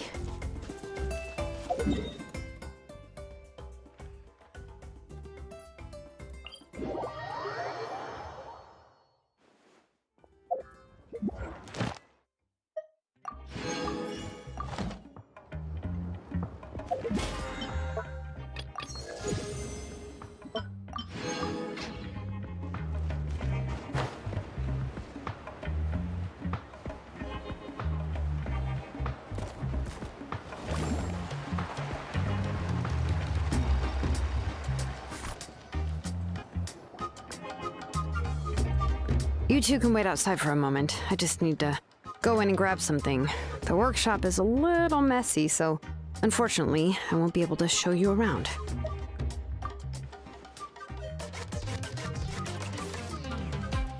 You two can wait outside for a moment. I just need to go in and grab something. The workshop is a little messy, so unfortunately, I won't be able to show you around.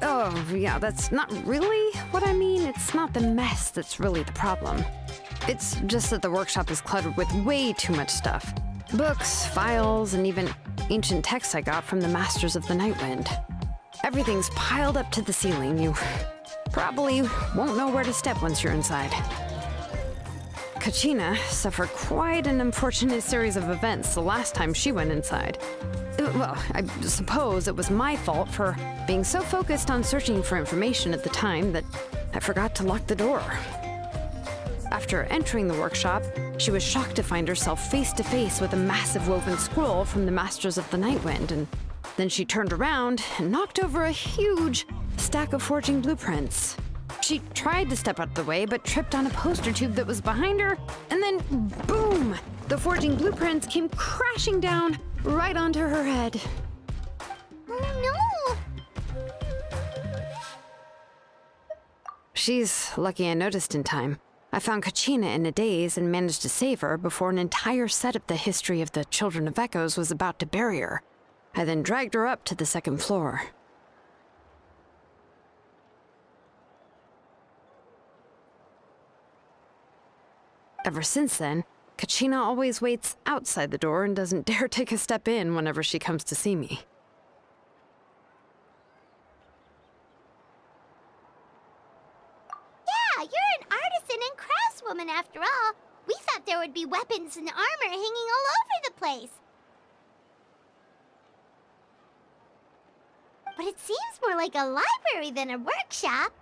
Oh, yeah, that's not really what I mean. It's not the mess that's really the problem. It's just that the workshop is cluttered with way too much stuff. Books, files, and even ancient texts I got from the Masters of the Nightwind. Everything's piled up to the ceiling. You probably won't know where to step once you're inside. Kachina suffered quite an unfortunate series of events the last time she went inside. Well, I suppose it was my fault for being so focused on searching for information at the time that I forgot to lock the door. After entering the workshop, she was shocked to find herself face to face with a massive woven scroll from the Masters of the Nightwind, and then she turned around and knocked over a huge stack of forging blueprints. She tried to step out of the way, but tripped on a poster tube that was behind her, and then boom! The forging blueprints came crashing down right onto her head. Oh no! She's lucky I noticed in time. I found Kachina in a daze and managed to save her before an entire set of the history of the Children of Echoes was about to bury her. I then dragged her up to the second floor. Ever since then, Kachina always waits outside the door and doesn't dare take a step in whenever she comes to see me. Yeah, you're an artisan and craftswoman after all. We thought there would be weapons and armor hanging all over the place. But it seems more like a library than a workshop.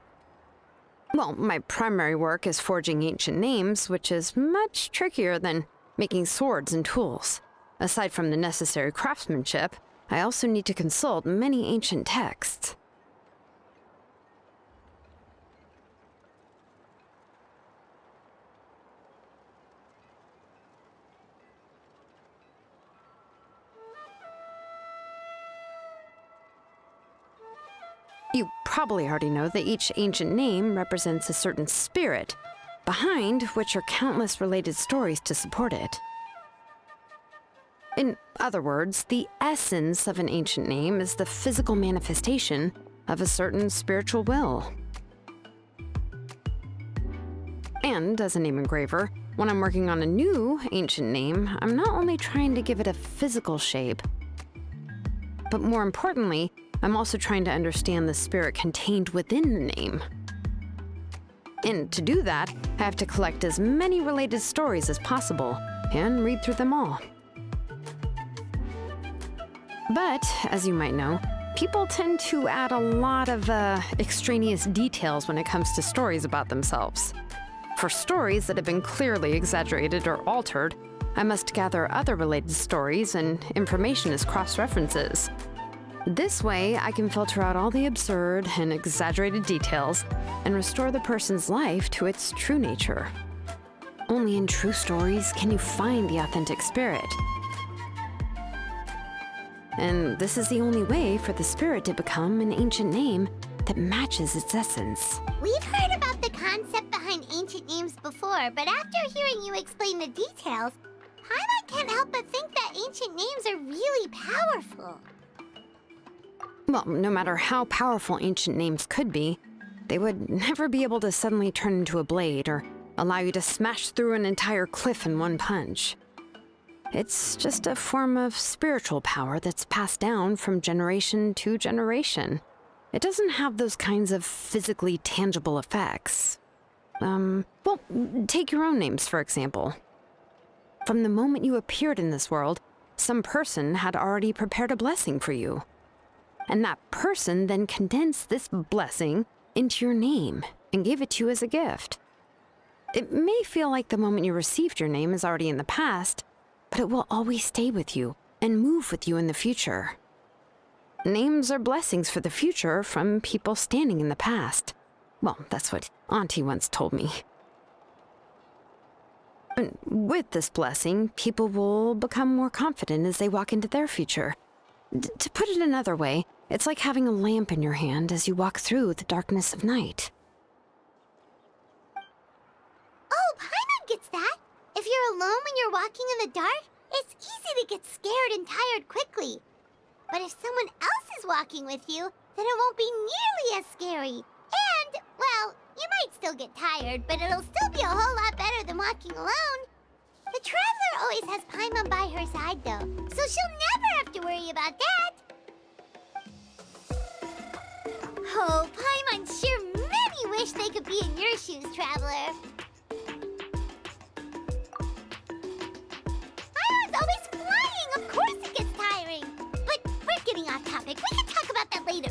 Well, my primary work is forging ancient names, which is much trickier than making swords and tools. Aside from the necessary craftsmanship, I also need to consult many ancient texts. You probably already know that each ancient name represents a certain spirit, behind which are countless related stories to support it. In other words, the essence of an ancient name is the physical manifestation of a certain spiritual will. And as a name engraver, when I'm working on a new ancient name, I'm not only trying to give it a physical shape, but more importantly, I'm also trying to understand the spirit contained within the name. And to do that, I have to collect as many related stories as possible and read through them all. But, as you might know, people tend to add a lot of extraneous details when it comes to stories about themselves. For stories that have been clearly exaggerated or altered, I must gather other related stories and information as cross-references. This way, I can filter out all the absurd and exaggerated details and restore the person's life to its true nature. Only in true stories can you find the authentic spirit. And this is the only way for the spirit to become an ancient name that matches its essence. We've heard about the concept behind ancient names before, but after hearing you explain the details, Paimon can't help but think that ancient names are really powerful. Well, no matter how powerful ancient names could be, they would never be able to suddenly turn into a blade or allow you to smash through an entire cliff in one punch. It's just a form of spiritual power that's passed down from generation to generation. It doesn't have those kinds of physically tangible effects. Well, take your own names, for example. From the moment you appeared in this world, some person had already prepared a blessing for you. And that person then condensed this blessing into your name and gave it to you as a gift. It may feel like the moment you received your name is already in the past, but it will always stay with you and move with you in the future. Names are blessings for the future from people standing in the past. Well, that's what Auntie once told me. And with this blessing, people will become more confident as they walk into their future. To put it another way, it's like having a lamp in your hand as you walk through the darkness of night. Oh, Paimon gets that. If you're alone when you're walking in the dark, it's easy to get scared and tired quickly. But if someone else is walking with you, then it won't be nearly as scary. And, well, you might still get tired, but it'll still be a whole lot better than walking alone. The Traveler always has Paimon by her side, though, so she'll never have to worry about that. Oh, Paimon sure many wish they could be in your shoes, Traveler. Paimon's always flying! Of course it gets tiring! But we're getting off topic. We can talk about that later.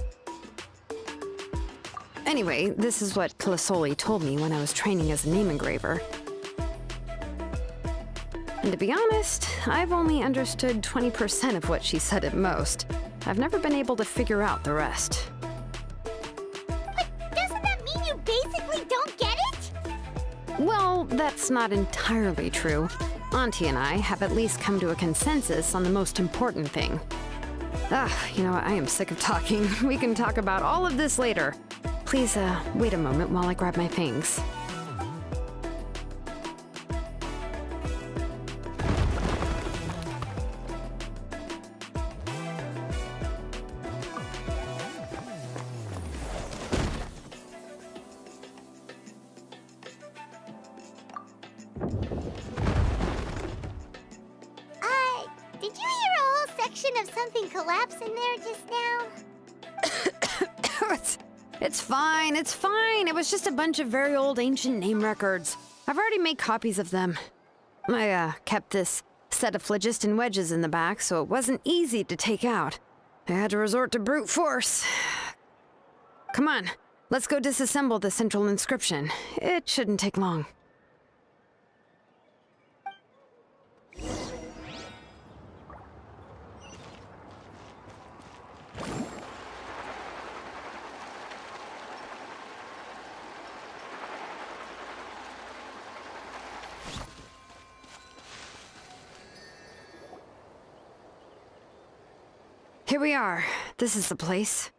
Anyway, this is what Plisoli told me when I was training as a name engraver. And to be honest, I've only understood 20% of what she said at most. I've never been able to figure out the rest. But doesn't that mean you basically don't get it? Well, that's not entirely true. Auntie and I have at least come to a consensus on the most important thing. You know what? I am sick of talking. We can talk about all of this later. Please, wait a moment while I grab my things. Did you hear a whole section of something collapse in there just now? It's fine, it's fine. It was just a bunch of very old ancient name records. I've already made copies of them. I, kept this set of phlogiston wedges in the back, so it wasn't easy to take out. I had to resort to brute force. Come on, let's go disassemble the central inscription. It shouldn't take long. Here we are. This is the place.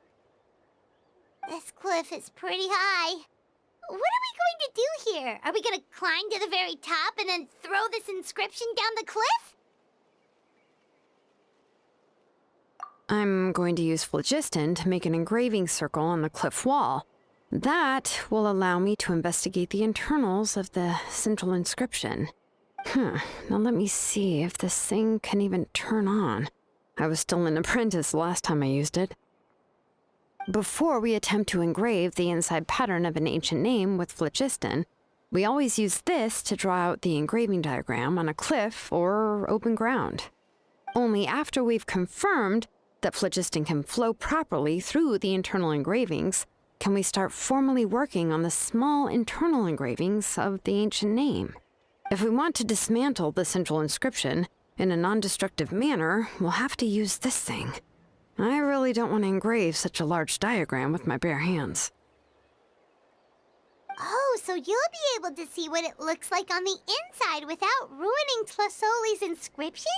This cliff is pretty high. What are we going to do here? Are we going to climb to the very top and then throw this inscription down the cliff? I'm going to use phlogiston to make an engraving circle on the cliff wall. That will allow me to investigate the internals of the central inscription. Now let me see if this thing can even turn on. I was still an apprentice last time I used it. Before we attempt to engrave the inside pattern of an ancient name with phlogiston, we always use this to draw out the engraving diagram on a cliff or open ground. Only after we've confirmed that phlogiston can flow properly through the internal engravings can we start formally working on the small internal engravings of the ancient name. If we want to dismantle the central inscription in a non-destructive manner, we'll have to use this thing. I really don't want to engrave such a large diagram with my bare hands. Oh, so you'll be able to see what it looks like on the inside without ruining Tlasoli's inscription?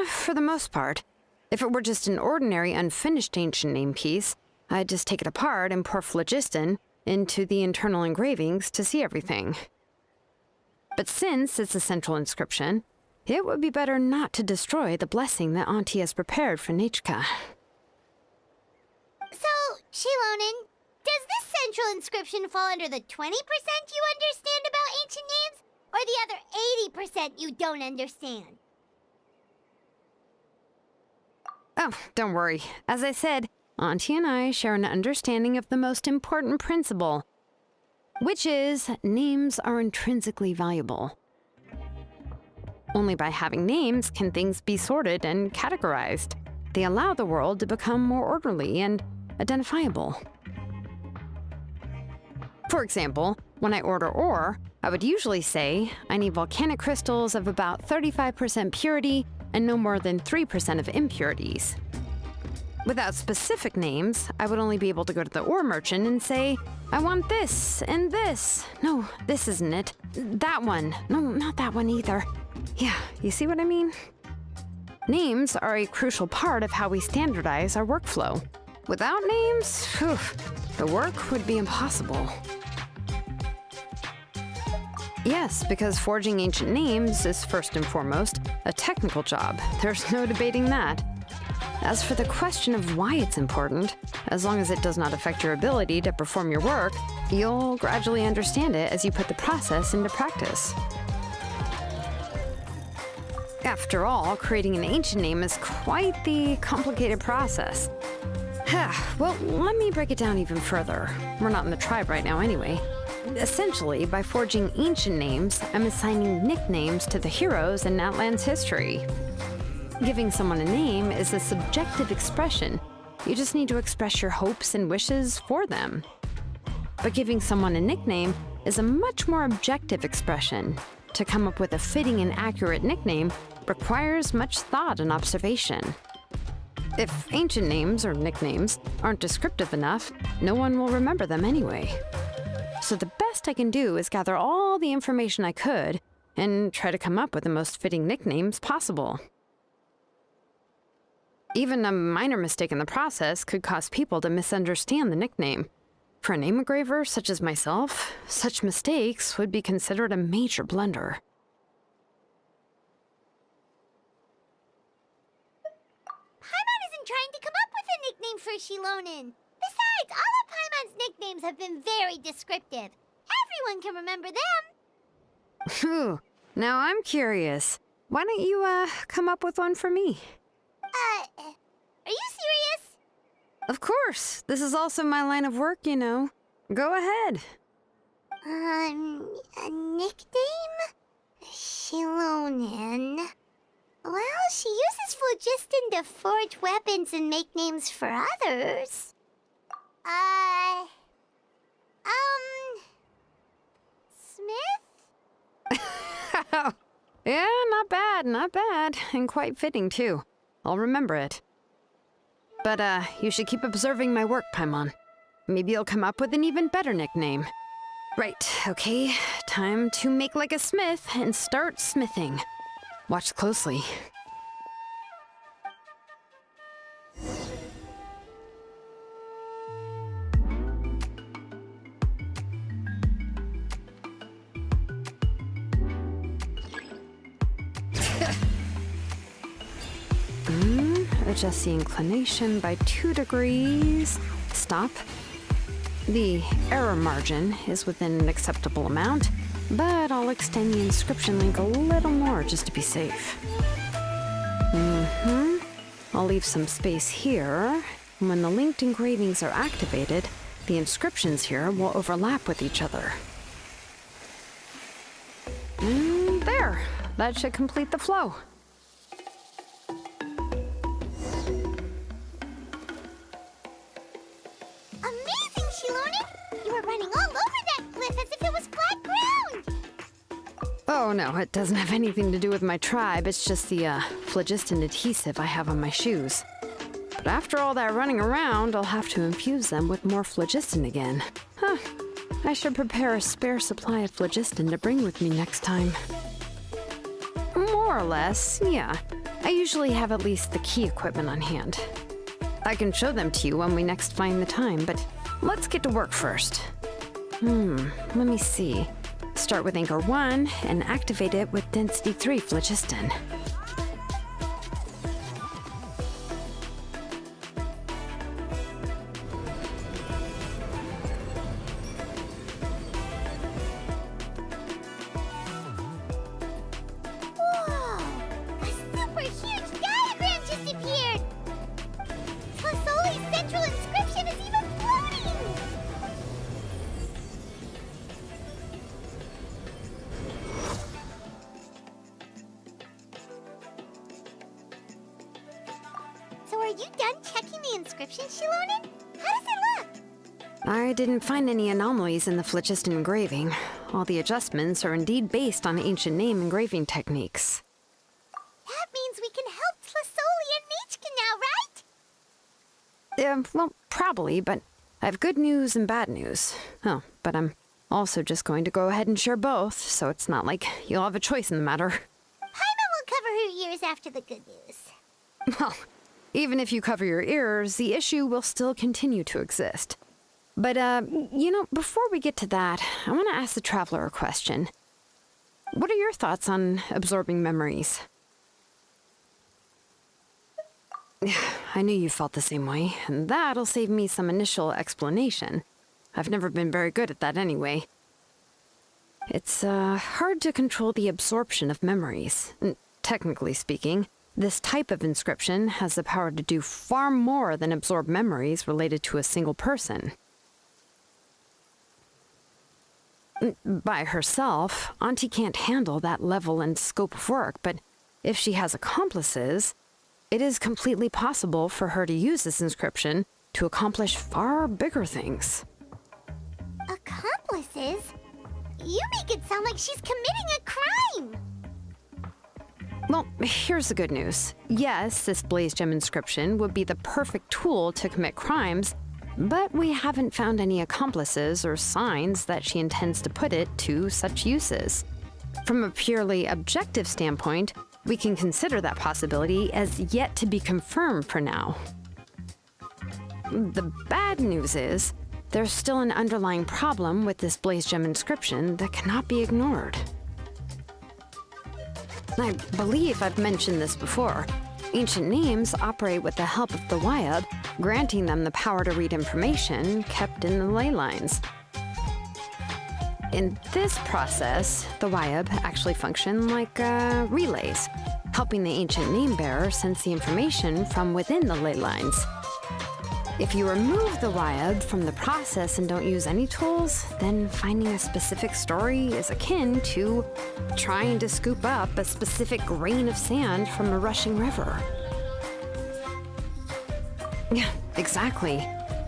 For the most part. If it were just an ordinary unfinished ancient name piece, I'd just take it apart and pour phlogiston, into the internal engravings to see everything. But since it's a central inscription, it would be better not to destroy the blessing that Auntie has prepared for Nichka. So, Shilonen, does this central inscription fall under the 20% you understand about ancient names, or the other 80% you don't understand? Oh, don't worry. As I said, Auntie and I share an understanding of the most important principle, which is names are intrinsically valuable. Only by having names can things be sorted and categorized. They allow the world to become more orderly and identifiable. For example, when I order ore, I would usually say I need volcanic crystals of about 35% purity and no more than 3% of impurities. Without specific names, I would only be able to go to the ore merchant and say, I want this and this. No, this isn't it. That one. No, not that one either. Yeah, you see what I mean? Names are a crucial part of how we standardize our workflow. Without names, the work would be impossible. Yes, because forging ancient names is first and foremost a technical job. There's no debating that. As for the question of why it's important, as long as it does not affect your ability to perform your work, you'll gradually understand it as you put the process into practice. After all, creating an ancient name is quite the complicated process. Well, let me break it down even further. We're not in the tribe right now anyway. Essentially, by forging ancient names, I'm assigning nicknames to the heroes in Natlan's history. Giving someone a name is a subjective expression. You just need to express your hopes and wishes for them. But giving someone a nickname is a much more objective expression. To come up with a fitting and accurate nickname requires much thought and observation. If ancient names or nicknames aren't descriptive enough, no one will remember them anyway. So the best I can do is gather all the information I could and try to come up with the most fitting nicknames possible. Even a minor mistake in the process could cause people to misunderstand the nickname. For a name engraver such as myself, such mistakes would be considered a major blunder. Paimon isn't trying to come up with a nickname for Shilonen. Besides, all of Paimon's nicknames have been very descriptive. Everyone can remember them. Phew. Now I'm curious. Why don't you, come up with one for me? Are you serious? Of course. This is also my line of work, you know. Go ahead. A nickname? Shilonen. Well, she uses phlogiston to forge weapons and make names for others. Smith? Yeah, not bad, and quite fitting too. I'll remember it. But, you should keep observing my work, Paimon. Maybe you'll come up with an even better nickname. Right, okay, time to make like a smith and start smithing. Watch closely. Adjust the inclination by 2 degrees. Stop. The error margin is within an acceptable amount, but I'll extend the inscription link a little more just to be safe. I'll leave some space here. When the linked engravings are activated, the inscriptions here will overlap with each other. There. That should complete the flow. Amazing, Shilonen! You were running all over that cliff as if it was flat ground! Oh no, it doesn't have anything to do with my tribe. It's just the phlogiston adhesive I have on my shoes. But after all that running around, I'll have to infuse them with more phlogiston again. I should prepare a spare supply of phlogiston to bring with me next time. More or less, yeah. I usually have at least the key equipment on hand. I can show them to you when we next find the time, but let's get to work first. Let me see. Start with Anchor 1 and activate it with Density 3 phlogiston. Whoa! A super huge diagram just appeared! Tlasoli's central inscription is even floating! So are you done checking the inscription she loaded? How does it look? I didn't find any anomalies in the phlogiston engraving. All the adjustments are indeed based on ancient name engraving techniques. That means we can help Tlasoli and Nichka now, right? Well, probably, but I have good news and bad news. Oh, but I'm also just going to go ahead and share both, so it's not like you'll have a choice in the matter. Paimon will cover her ears after the good news. Well, even if you cover your ears, the issue will still continue to exist. But, before we get to that, I want to ask the Traveler a question. What are your thoughts on absorbing memories? I knew you felt the same way, and that'll save me some initial explanation. I've never been very good at that anyway. It's, hard to control the absorption of memories. Technically speaking, this type of inscription has the power to do far more than absorb memories related to a single person. By herself, Auntie can't handle that level and scope of work, but if she has accomplices, it is completely possible for her to use this inscription to accomplish far bigger things. Accomplices? You make it sound like she's committing a crime! Well, here's the good news. Yes, this Blaze Gem inscription would be the perfect tool to commit crimes, but we haven't found any accomplices or signs that she intends to put it to such uses. From a purely objective standpoint, we can consider that possibility as yet to be confirmed for now. The bad news is, there's still an underlying problem with this Blaze Gem inscription that cannot be ignored. I believe I've mentioned this before. Ancient names operate with the help of the Wyab, granting them the power to read information kept in the ley lines. In this process, the Wyab actually function like relays, helping the ancient name bearer sense the information from within the ley lines. If you remove the Wyab from the process and don't use any tools, then finding a specific story is akin to trying to scoop up a specific grain of sand from a rushing river. Yeah, exactly.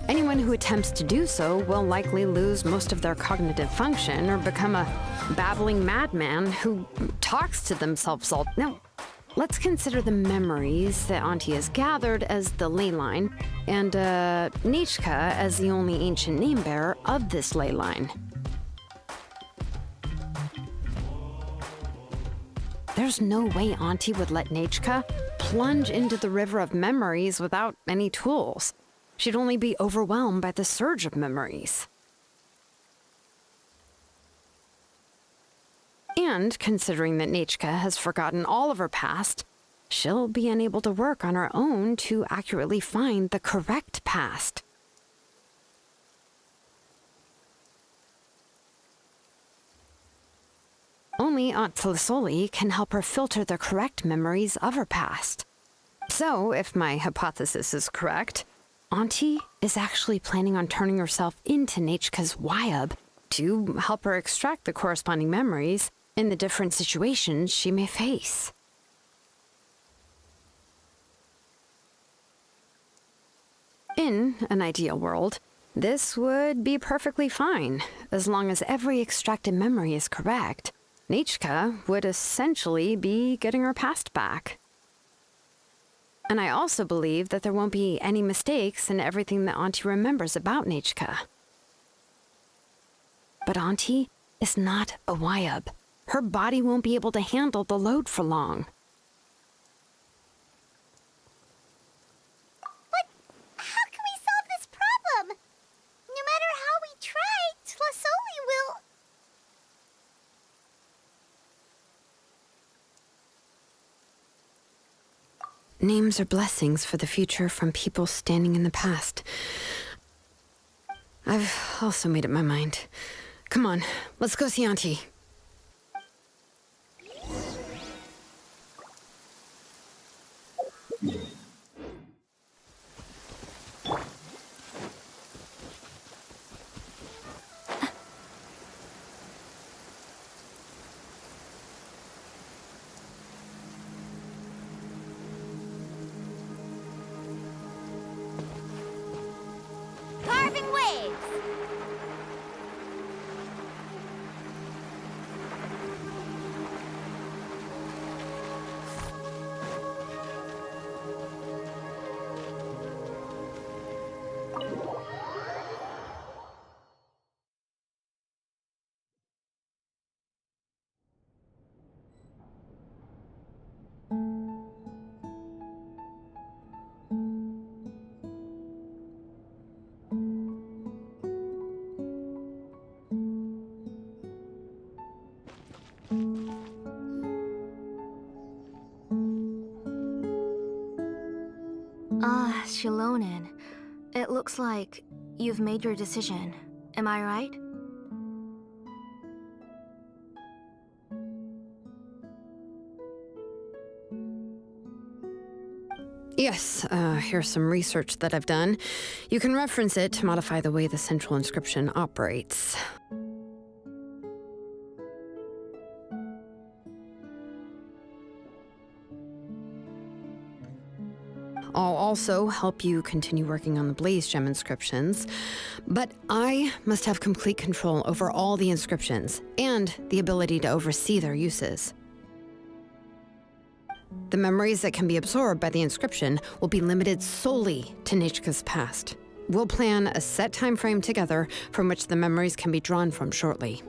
Anyone who attempts to do so will likely lose most of their cognitive function or become a babbling madman who talks to themselves all... No, let's consider the memories that Auntie has gathered as the ley line, and Nichka as the only ancient name bearer of this ley line. There's no way Auntie would let Nichka plunge into the river of memories without any tools. She'd only be overwhelmed by the surge of memories. And considering that Nichka has forgotten all of her past, she'll be unable to work on her own to accurately find the correct past. Only Aunt Tlasoli can help her filter the correct memories of her past. So, if my hypothesis is correct, Auntie is actually planning on turning herself into Nichka's Wyab to help her extract the corresponding memories in the different situations she may face. In an ideal world, this would be perfectly fine, as long as every extracted memory is correct. Nichka would essentially be getting her past back. And I also believe that there won't be any mistakes in everything that Auntie remembers about Nichka. But Auntie is not a Wyab. Her body won't be able to handle the load for long. But how can we solve this problem? No matter how we try, Tlasoli Names are blessings for the future from people standing in the past. I've also made up my mind. Come on, let's go see Auntie. Carving waves! Ah, Shilonen. It looks like you've made your decision. Am I right? Yes, here's some research that I've done. You can reference it to modify the way the central inscription operates. I'll also help you continue working on the Blaze Gem inscriptions, but I must have complete control over all the inscriptions and the ability to oversee their uses. The memories that can be absorbed by the inscription will be limited solely to Nichka's past. We'll plan a set time frame together from which the memories can be drawn from shortly.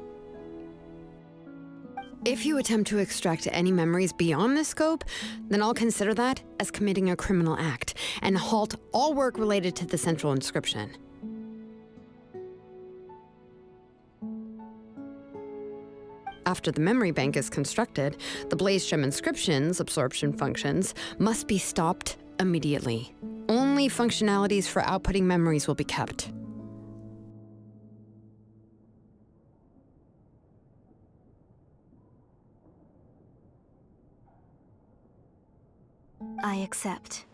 If you attempt to extract any memories beyond this scope, then I'll consider that as committing a criminal act and halt all work related to the central inscription. After the memory bank is constructed, the Blaze Gem inscription's absorption functions must be stopped immediately. Only functionalities for outputting memories will be kept. I accept.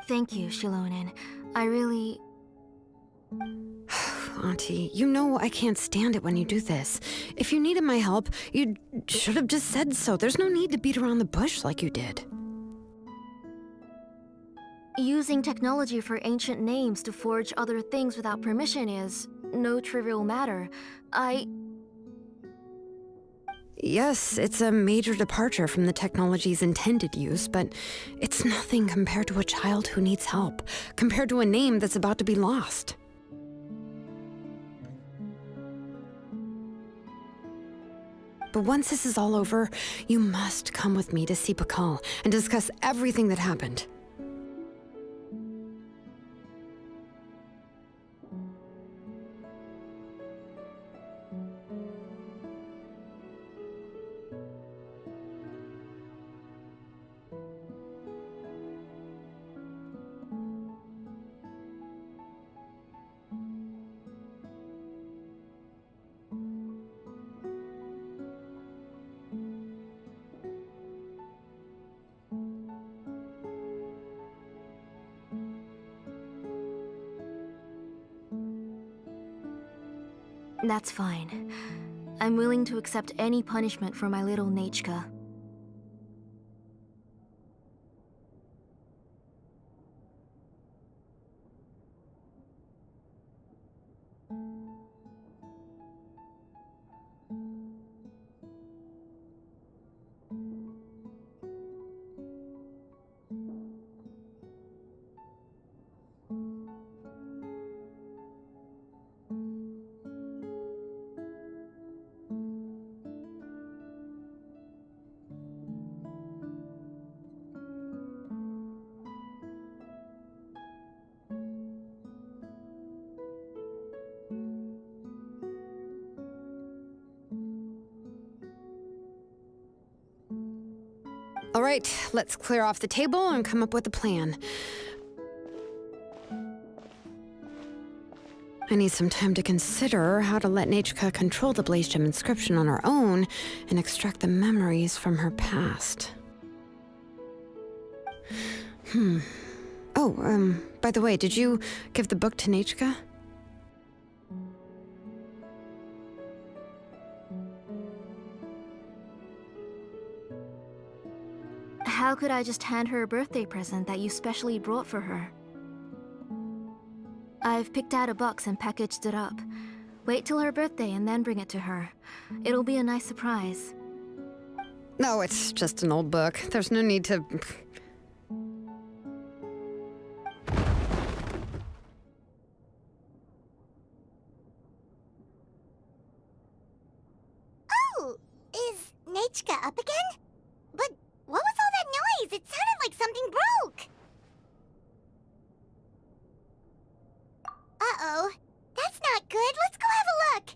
Thank you, Shilonen. I really... Auntie, you know I can't stand it when you do this. If you needed my help, you should have just said so. There's no need to beat around the bush like you did. Using technology for ancient names to forge other things without permission is no trivial matter. Yes, it's a major departure from the technology's intended use, but it's nothing compared to a child who needs help, compared to a name that's about to be lost. But once this is all over, you must come with me to see Pakal and discuss everything that happened. That's fine. I'm willing to accept any punishment for my little Nachka. All right, let's clear off the table and come up with a plan. I need some time to consider how to let Nechka control the Blaze Gem inscription on her own and extract the memories from her past. Oh, by the way, did you give the book to Nechka? How could I just hand her a birthday present that you specially brought for her? I've picked out a box and packaged it up. Wait till her birthday and then bring it to her. It'll be a nice surprise. No, it's just an old book. There's no need to... Oh, is Nechka up again? But what was all that noise? It sounded like something broke. Uh-oh. That's not good. Let's go have a look.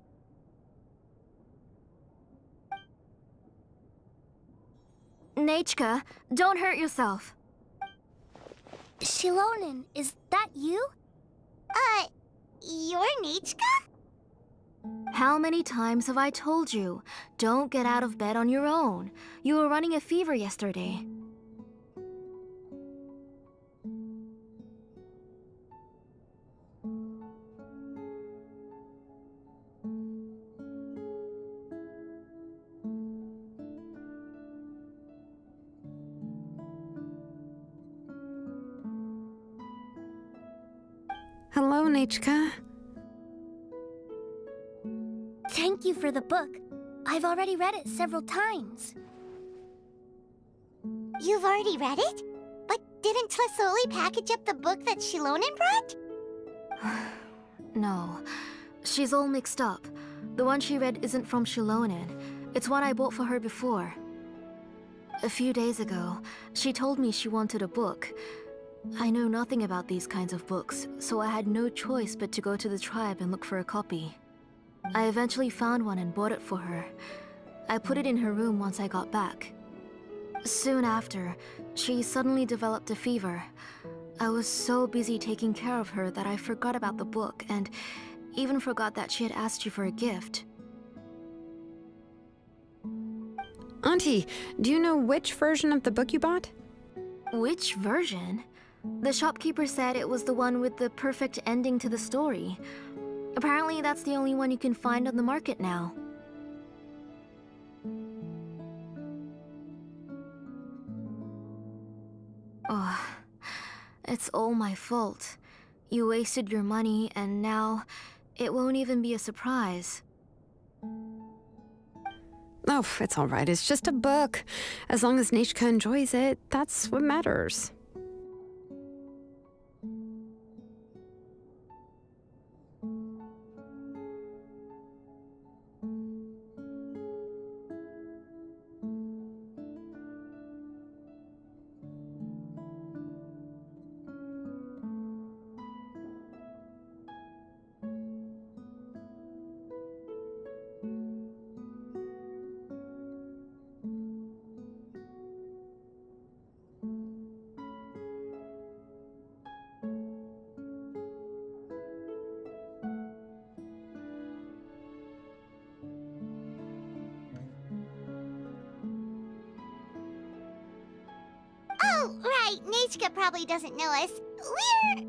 Nechka, don't hurt yourself. Shilonen, is that you? You're Nechka? How many times have I told you? Don't get out of bed on your own. You were running a fever yesterday. Hello, Nechka. Thank you for the book. I've already read it several times. You've already read it? But didn't Tlasoli package up the book that Shilonen brought? No, she's all mixed up. The one she read isn't from Shilonen. It's one I bought for her before. A few days ago, she told me she wanted a book. I know nothing about these kinds of books, so I had no choice but to go to the tribe and look for a copy. I eventually found one and bought it for her. I put it in her room once I got back. Soon after, she suddenly developed a fever. I was so busy taking care of her that I forgot about the book and even forgot that she had asked you for a gift. Auntie, do you know which version of the book you bought? Which version? The shopkeeper said it was the one with the perfect ending to the story. Apparently that's the only one you can find on the market now. Oh, it's all my fault. You wasted your money and now it won't even be a surprise. Oh, it's all right. It's just a book. As long as Nechka enjoys it, that's what matters. Oh, right. Nechka probably doesn't know us. We're...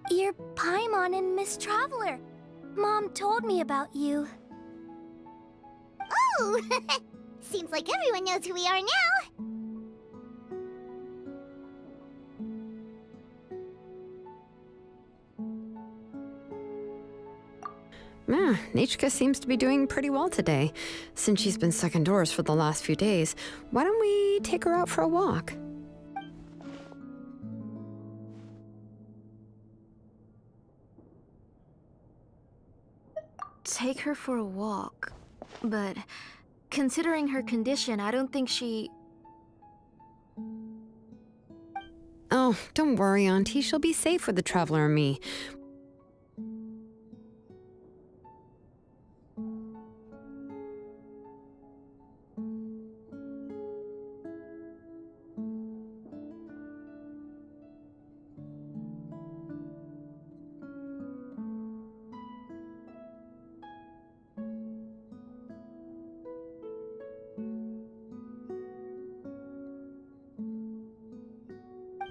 You're Paimon and Miss Traveler. Mom told me about you. Oh! Seems like everyone knows who we are now. Nechka seems to be doing pretty well today. Since she's been stuck indoors for the last few days, why don't we take her out for a walk? Take her for a walk. But considering her condition, I don't think she... Oh, don't worry, Auntie. She'll be safe with the Traveler and me.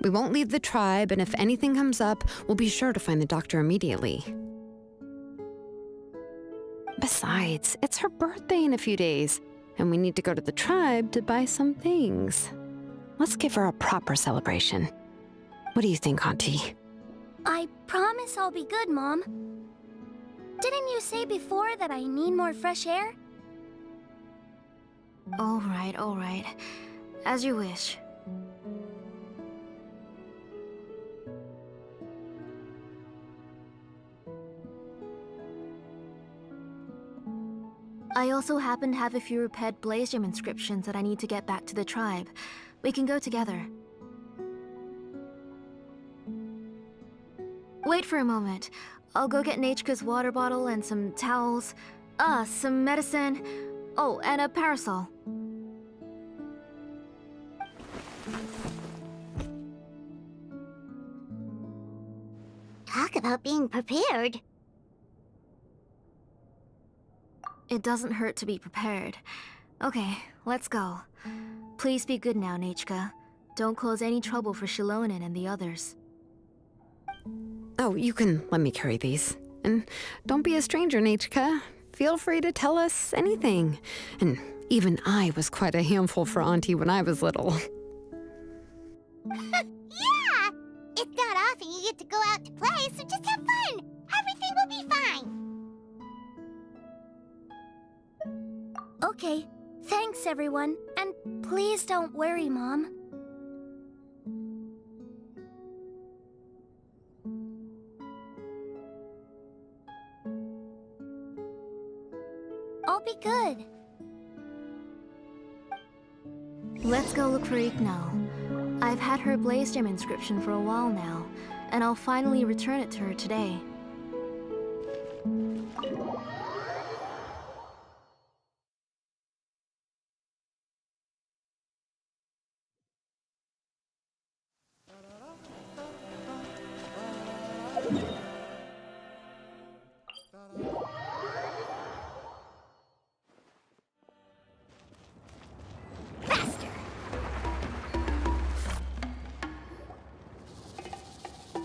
We won't leave the tribe, and if anything comes up, we'll be sure to find the doctor immediately. Besides, it's her birthday in a few days, and we need to go to the tribe to buy some things. Let's give her a proper celebration. What do you think, Auntie? I promise I'll be good, Mom. Didn't you say before that I need more fresh air? All right. As you wish. I also happen to have a few repaired Blaze Gem inscriptions that I need to get back to the tribe. We can go together. Wait for a moment. I'll go get Nechka's water bottle and some towels. Some medicine. Oh, and a parasol. Talk about being prepared. It doesn't hurt to be prepared. Okay, let's go. Please be good now, Nechka. Don't cause any trouble for Shilonen and the others. Oh, you can let me carry these. And don't be a stranger, Nechka. Feel free to tell us anything. And even I was quite a handful for Auntie when I was little. Yeah! It's not often you get to go out to play, so just have fun! Everything will be fine! Okay, thanks everyone, and please don't worry, Mom. I'll be good. Let's go look for Ignal. I've had her Blaze Gem inscription for a while now, and I'll finally return it to her today.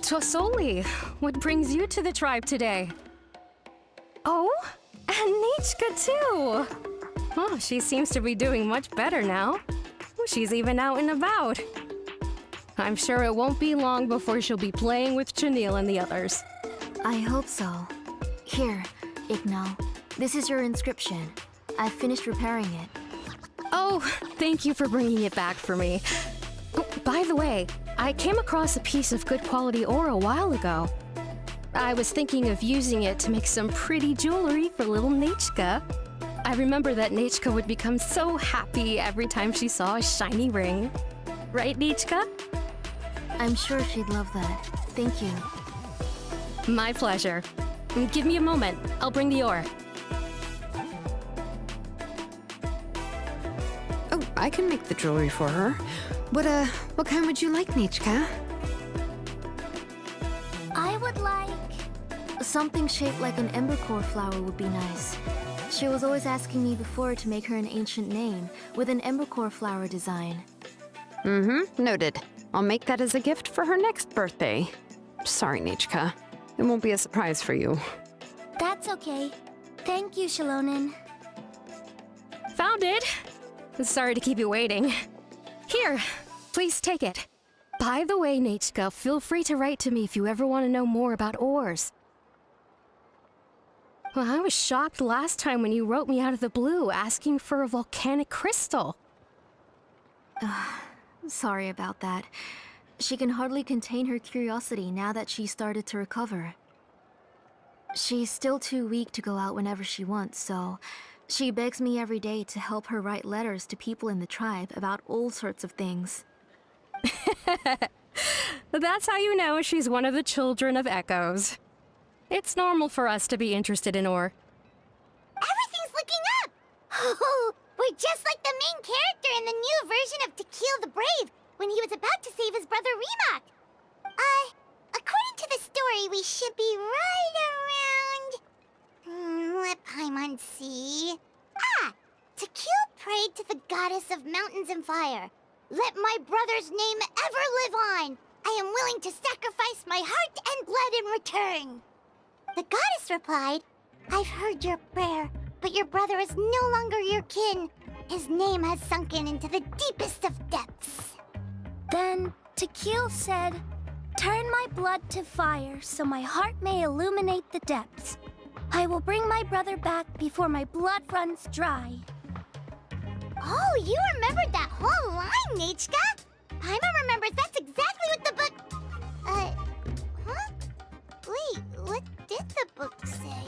Tosoli, what brings you to the tribe today? Oh, and Nechka too! Oh, she seems to be doing much better now. She's even out and about. I'm sure it won't be long before she'll be playing with Chanil and the others. I hope so. Here, Ignal. This is your inscription. I've finished repairing it. Oh, thank you for bringing it back for me. Oh, by the way, I came across a piece of good quality ore a while ago. I was thinking of using it to make some pretty jewelry for little Nechka. I remember that Nechka would become so happy every time she saw a shiny ring. Right, Nechka? I'm sure she'd love that. Thank you. My pleasure. Give me a moment. I'll bring the ore. Oh, I can make the jewelry for her. What kind would you like, Nechka? I would like... Something shaped like an embercore flower would be nice. She was always asking me before to make her an ancient name with an embercore flower design. Noted. I'll make that as a gift for her next birthday. Sorry, Nechka. It won't be a surprise for you. That's okay. Thank you, Shilonen. Found it! Sorry to keep you waiting. Here, please take it. By the way, Nechka, feel free to write to me if you ever want to know more about ores. Well, I was shocked last time when you wrote me out of the blue asking for a volcanic crystal. Sorry about that. She can hardly contain her curiosity now that she's started to recover. She's still too weak to go out whenever she wants, so she begs me every day to help her write letters to people in the tribe about all sorts of things. That's how you know she's one of the children of Echoes. It's normal for us to be interested in ore. Everything's looking up! Oh, we're just like the main character in the new version of To Kill the Brave, when he was about to save his brother Remak. According to the story, we should be right around... let Paimon see... To Kill prayed to the goddess of mountains and fire. Let my brother's name ever live on! I am willing to sacrifice my heart and blood in return! The goddess replied, I've heard your prayer, but your brother is no longer your kin. His name has sunken into the deepest of depths. Then Tequil said, turn my blood to fire so my heart may illuminate the depths. I will bring my brother back before my blood runs dry. Oh, you remembered that whole line, Nechka? Paimon remembers that's exactly what the book... huh? Wait, what did the book say?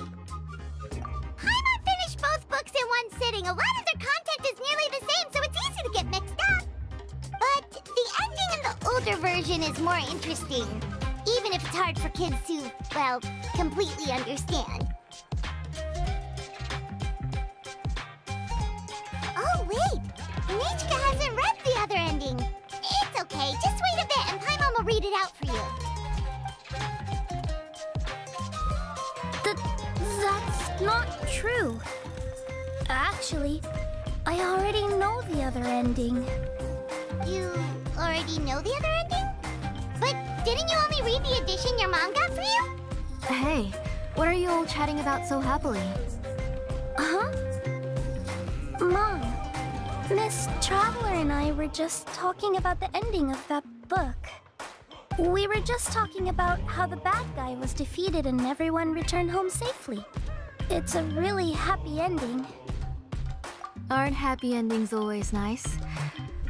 Paimon finished both books in one sitting. A lot of their content is nearly the same, so it's easy to get mixed up. But the ending in the older version is more interesting, even if it's hard for kids to, well, completely understand. Oh, wait! Nechka hasn't read the other ending. It's okay, just wait a bit and Paimon will read it out for you. That's not true. Actually, I already know the other ending. You already know the other ending? But didn't you only read the edition your mom got for you? Hey, what are you all chatting about so happily? Huh? Mom, Miss Traveler and I were just talking about the ending of that book. We were just talking about how the bad guy was defeated and everyone returned home safely. It's a really happy ending. Aren't happy endings always nice?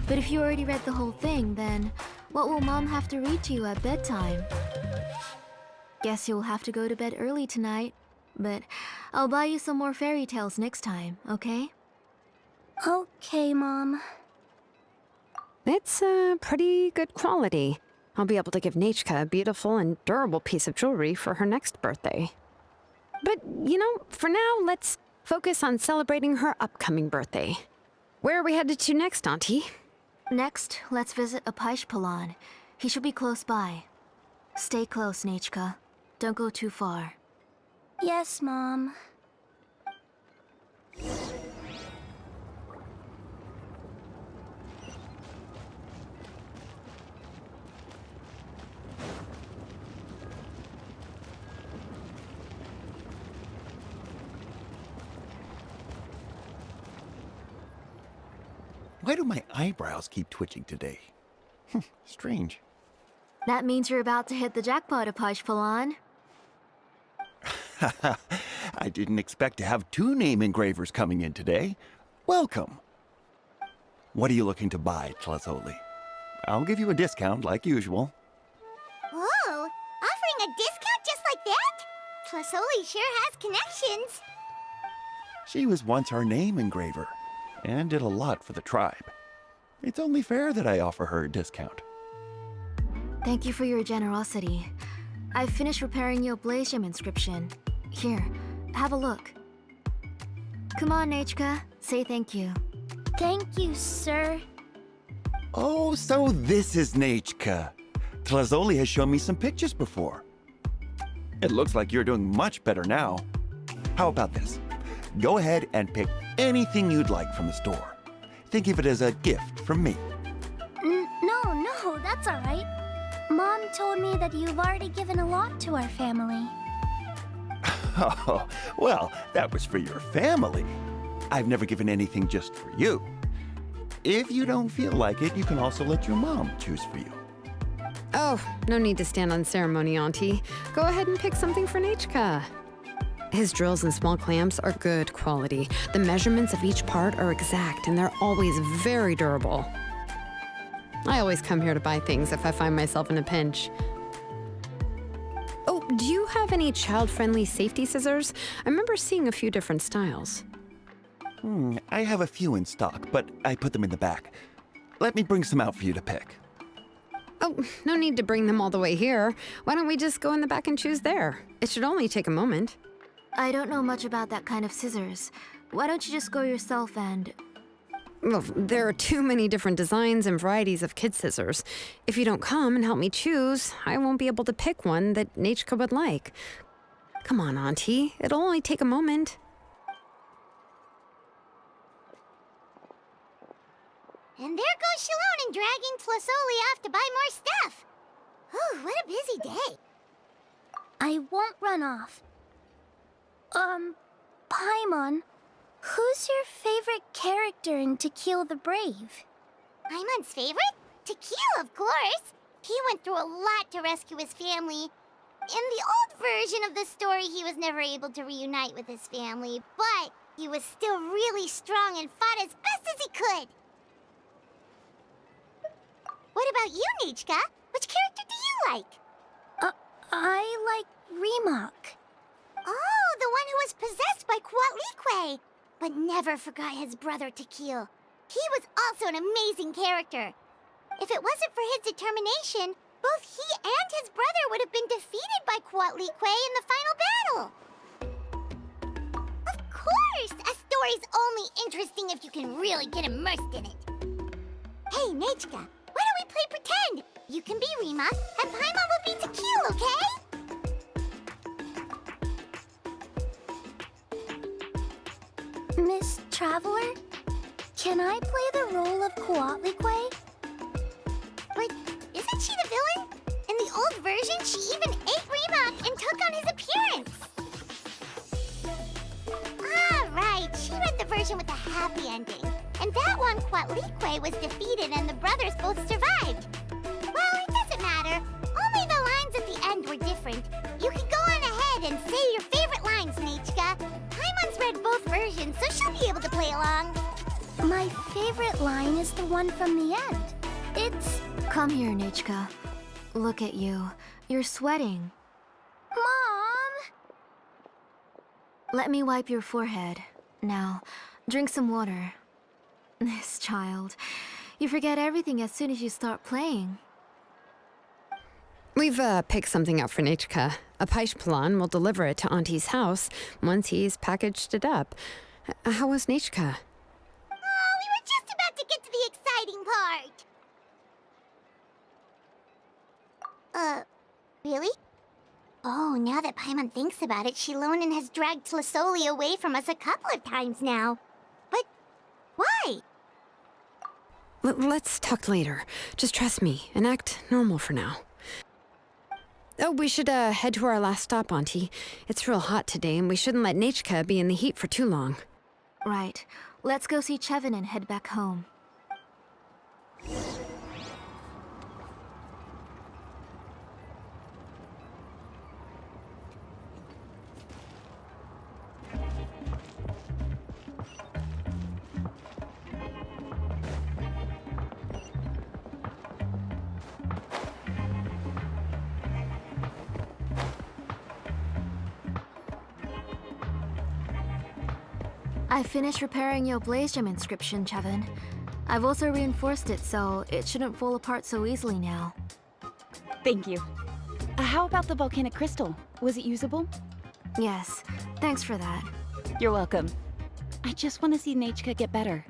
But if you already read the whole thing, then what will Mom have to read to you at bedtime? Guess you'll have to go to bed early tonight. But I'll buy you some more fairy tales next time, okay? Okay, Mom. It's pretty good quality. I'll be able to give Nechka a beautiful and durable piece of jewelry for her next birthday. But, you know, for now, let's focus on celebrating her upcoming birthday. Where are we headed to next, Auntie? Next, let's visit Apaish. He should be close by. Stay close, Nechka. Don't go too far. Yes, Mom. Why do my eyebrows keep twitching today? Strange. That means you're about to hit the jackpot, Apaish. I didn't expect to have 2 name engravers coming in today. Welcome. What are you looking to buy, Tlazoli? I'll give you a discount like usual. Whoa! Offering a discount just like that? Tlasoli sure has connections. She was once our name engraver and did a lot for the tribe. It's only fair that I offer her a discount. Thank you for your generosity. I've finished repairing your Blasium inscription. Here, have a look. Come on, Nechka. Say thank you. Thank you, sir. Oh, so this is Nechka. Tlazoli has shown me some pictures before. It looks like you're doing much better now. How about this? Go ahead and pick anything you'd like from the store. Think of it as a gift from me. No, that's all right. Mom told me that you've already given a lot to our family. Oh, well, that was for your family. I've never given anything just for you. If you don't feel like it, you can also let your mom choose for you. Oh, no need to stand on ceremony, Auntie. Go ahead and pick something for Nechka. His drills and small clamps are good quality. The measurements of each part are exact, and they're always very durable. I always come here to buy things if I find myself in a pinch. Oh, do you have any child-friendly safety scissors? I remember seeing a few different styles. I have a few in stock, but I put them in the back. Let me bring some out for you to pick. Oh, no need to bring them all the way here. Why don't we just go in the back and choose there? It should only take a moment. I don't know much about that kind of scissors. Why don't you just go yourself and... Well, there are too many different designs and varieties of kid scissors. If you don't come and help me choose, I won't be able to pick one that Nachka would like. Come on, Auntie. It'll only take a moment. And there goes Shalon and dragging Tlasoli off to buy more stuff. Whew, what a busy day. I won't run off. Paimon, who's your favorite character in To Kill the Brave? Paimon's favorite? Tequila, of course. He went through a lot to rescue his family. In the old version of the story, he was never able to reunite with his family, but he was still really strong and fought as best as he could. What about you, Nichka? Which character do you like? I like Remak. Oh, the one who was possessed by Kuatlique, but never forgot his brother Tequil. He was also an amazing character. If it wasn't for his determination, both he and his brother would have been defeated by Kuatlique in the final battle. Of course! A story's only interesting if you can really get immersed in it. Hey, Nachka, why don't we play pretend? You can be Rima, and Paimon will be Tequil, okay? Miss Traveler, can I play the role of Kuatlique? But isn't she the villain? In the old version, she even ate Remak and took on his appearance. Ah, right. She read the version with a happy ending. And that one, Kuatlique was defeated and the brothers both survived. Well, it doesn't matter. Only the lines at the end were different. You can go on ahead and say your favorite lines, Nachka. Paimon's read both versions, so she'll be able to play along. My favorite line is the one from the end. It's... Come here, Nachka. Look at you. You're sweating. Mom! Let me wipe your forehead. Now, drink some water. This child. You forget everything as soon as you start playing. We've picked something up for Nachka. A Paishpalan will deliver it to Auntie's house once he's packaged it up. How was Nachka? Oh, we were just about to get to the exciting part. Really? Oh, now that Paimon thinks about it, Shilonen has dragged Tlasoli away from us a couple of times now. But why? Let's talk later. Just trust me and act normal for now. Oh, we should head to our last stop, Auntie. It's real hot today, and we shouldn't let Nachka be in the heat for too long. Right. Let's go see Chevin and head back home. I finished repairing your Blaze Gem inscription, Chevin. I've also reinforced it so it shouldn't fall apart so easily now. Thank you. How about the volcanic crystal? Was it usable? Yes, thanks for that. You're welcome. I just want to see Nachka get better.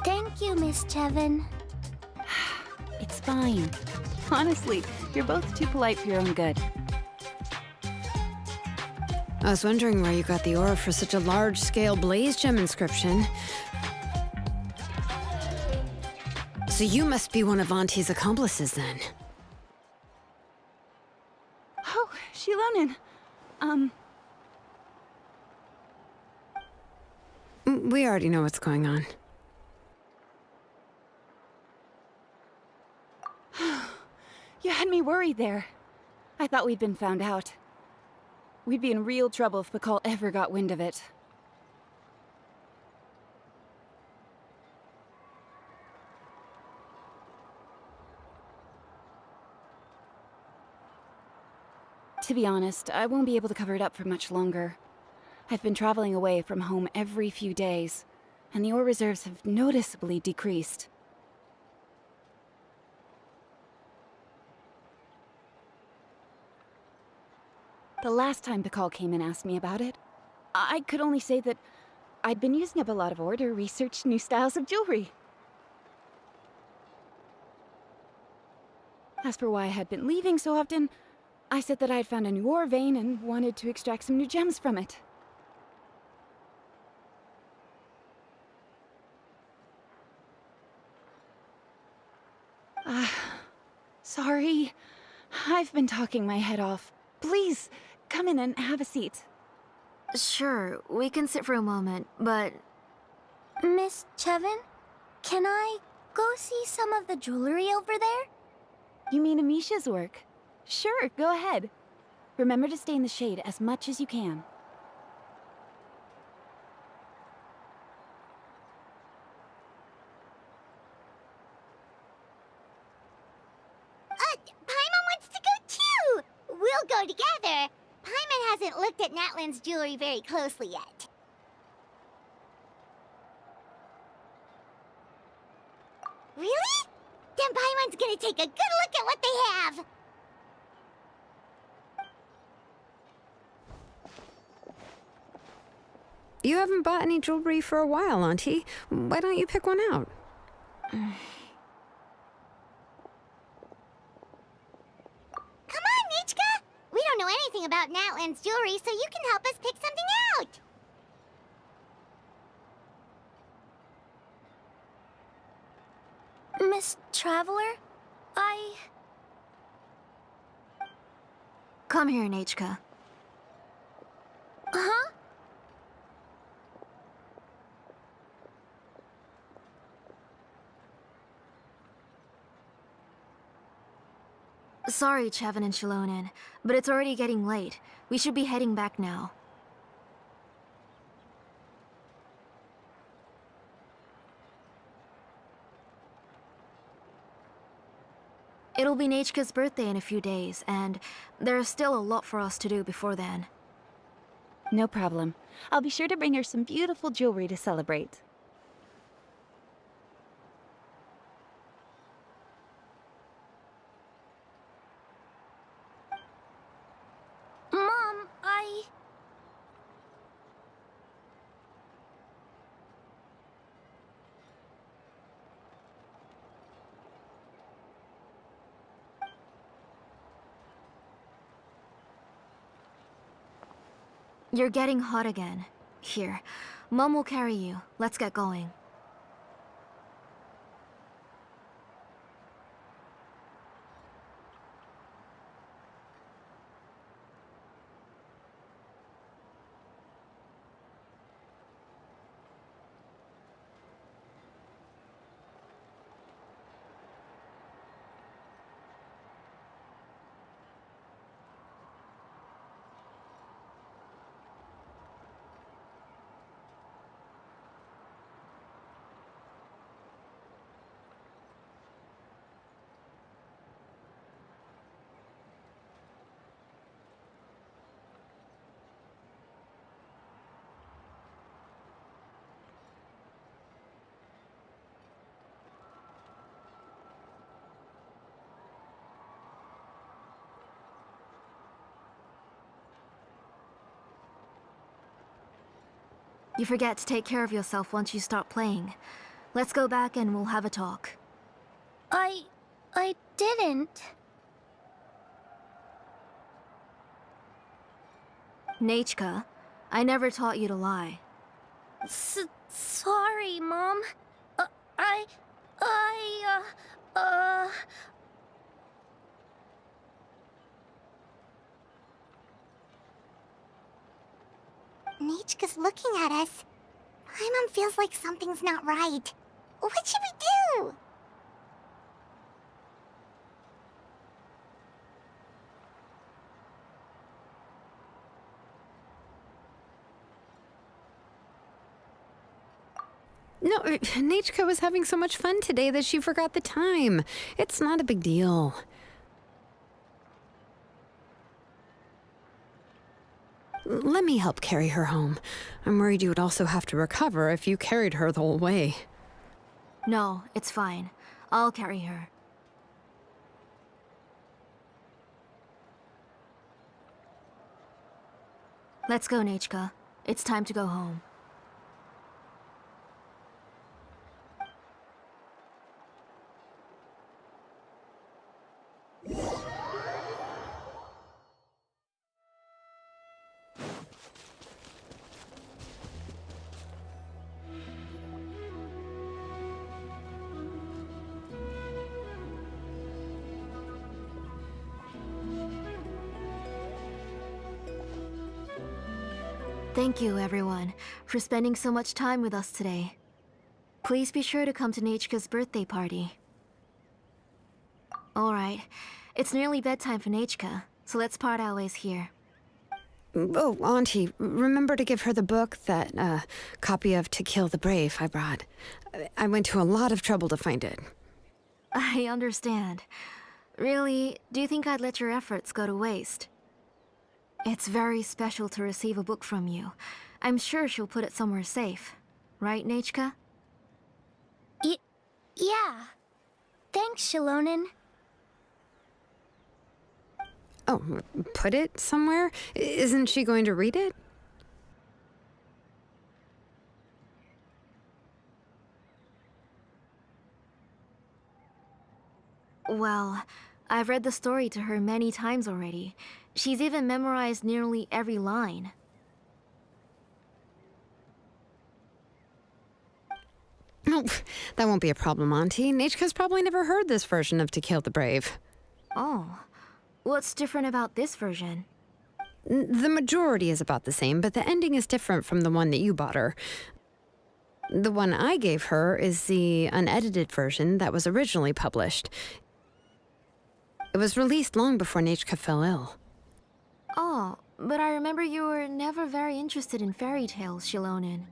Thank you, Miss Chevin. It's fine. Honestly, you're both too polite for your own good. I was wondering where you got the aura for such a large-scale Blaze Gem inscription. So you must be one of Auntie's accomplices, then. Oh, Shilonen. We already know what's going on. You had me worried there. I thought we'd been found out. We'd be in real trouble if Pakal ever got wind of it. To be honest, I won't be able to cover it up for much longer. I've been traveling away from home every few days, and the ore reserves have noticeably decreased. The last time Pakal came and asked me about it, I could only say that I'd been using up a lot of ore to research new styles of jewelry. As for why I had been leaving so often, I said that I had found a new ore vein and wanted to extract some new gems from it. Sorry. I've been talking my head off. Please, come in and have a seat. Sure, we can sit for a moment, but Miss Chevin, can I go see some of the jewelry over there? You mean Amisha's work? Sure, go ahead. Remember to stay in the shade as much as you can. Paimon wants to go too! We'll go together. Paimon hasn't looked at Natlan's jewelry very closely yet. Really? Then Paimon's gonna take a good look at what they have! You haven't bought any jewelry for a while, Auntie. Why don't you pick one out? Come on, Nichka! We don't know anything about Natlan's jewelry, so you can help us pick something out! Miss Traveler, come here, Nachka. Huh? Sorry, Chevin and Shilonen, but it's already getting late. We should be heading back now. It'll be Nachka's birthday in a few days, and there's still a lot for us to do before then. No problem. I'll be sure to bring her some beautiful jewelry to celebrate. Mom, You're getting hot again. Here, Mom will carry you. Let's get going. You forget to take care of yourself once you start playing. Let's go back and we'll have a talk. I didn't. Nachka, I never taught you to lie. Sorry, Mom. Nichka's looking at us. Paimon feels like something's not right. What should we do? No, Nachka was having so much fun today that she forgot the time. It's not a big deal. Let me help carry her home. I'm worried you would also have to recover if you carried her the whole way. No, it's fine. I'll carry her. Let's go, Nechka. It's time to go home. Thank you, everyone, for spending so much time with us today. Please be sure to come to Nechka's birthday party. Alright, it's nearly bedtime for Nechka, so let's part our ways here. Oh, Auntie, remember to give her the book, that copy of To Kill the Brave I brought. I went to a lot of trouble to find it. I understand. Really, do you think I'd let your efforts go to waste? It's very special to receive a book from you. I'm sure she'll put it somewhere safe. Right, Nechka? Yeah. Thanks, Shilonen. Oh, put it somewhere? Isn't she going to read it? Well, I've read the story to her many times already. She's even memorized nearly every line. Oh, that won't be a problem, Auntie. Nechka's probably never heard this version of To Kill the Brave. Oh. What's different about this version? The majority is about the same, but the ending is different from the one that you bought her. The one I gave her is the unedited version that was originally published. It was released long before Nechka fell ill. Oh, but I remember you were never very interested in fairy tales, Shilonen.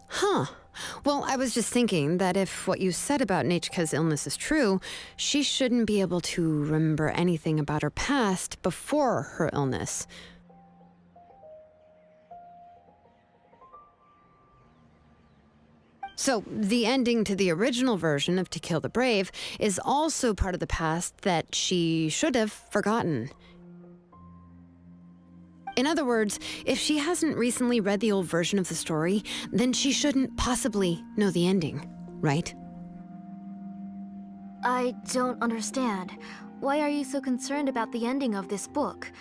Huh. Well, I was just thinking that if what you said about Nechka's illness is true, she shouldn't be able to remember anything about her past before her illness. So, the ending to the original version of To Kill the Brave is also part of the past that she should have forgotten. In other words, if she hasn't recently read the old version of the story, then she shouldn't possibly know the ending, right? I don't understand. Why are you so concerned about the ending of this book?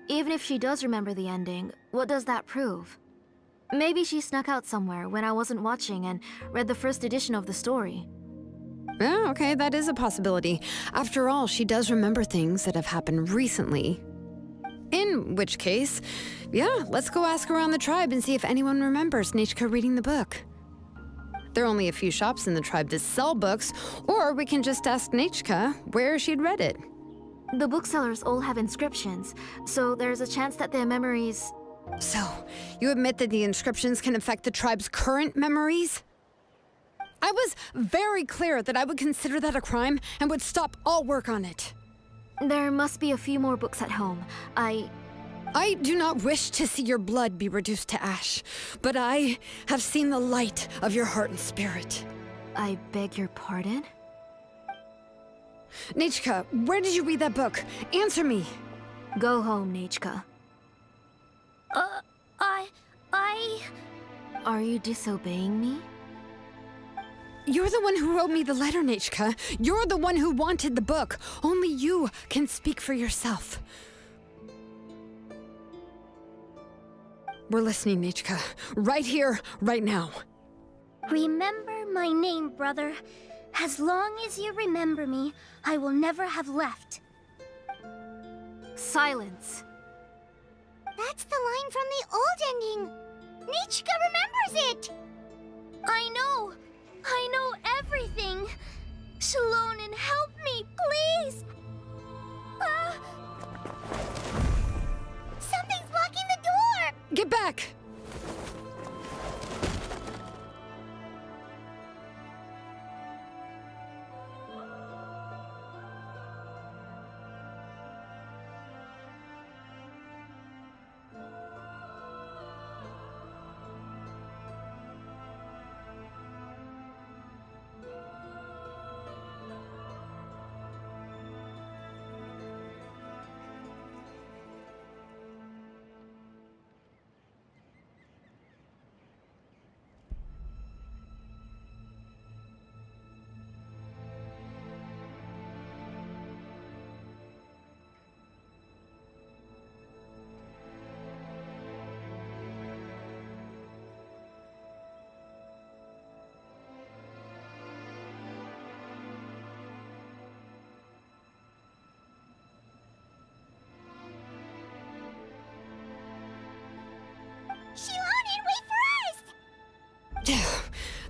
Even if she does remember the ending, what does that prove? Maybe she snuck out somewhere when I wasn't watching and read the first edition of the story. Yeah, okay, that is a possibility. After all, she does remember things that have happened recently. In which case, yeah, let's go ask around the tribe and see if anyone remembers Nechka reading the book. There are only a few shops in the tribe that sell books, or we can just ask Nechka where she'd read it. The booksellers all have inscriptions, so there's a chance that their memories... So, you admit that the inscriptions can affect the tribe's current memories? I was very clear that I would consider that a crime and would stop all work on it. There must be a few more books at home. I do not wish to see your blood be reduced to ash, but I have seen the light of your heart and spirit. I beg your pardon? Nechka, where did you read that book? Answer me! Go home, Nechka. Are you disobeying me? You're the one who wrote me the letter, Nechka. You're the one who wanted the book. Only you can speak for yourself. We're listening, Nechka. Right here, right now. Remember my name, brother. As long as you remember me, I will never have left. Silence. That's the line from the old ending. Nechka remembers it. I know everything. Shilonen, help me, please. Something's blocking the door. Get back!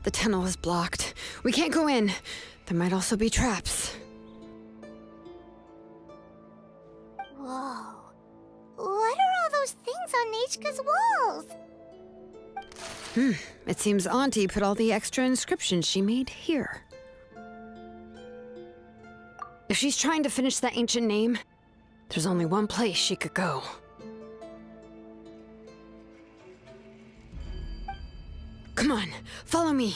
The tunnel is blocked. We can't go in. There might also be traps. Whoa. What are all those things on Nechka's walls? It seems Auntie put all the extra inscriptions she made here. If she's trying to finish that ancient name, there's only one place she could go. Come on, follow me.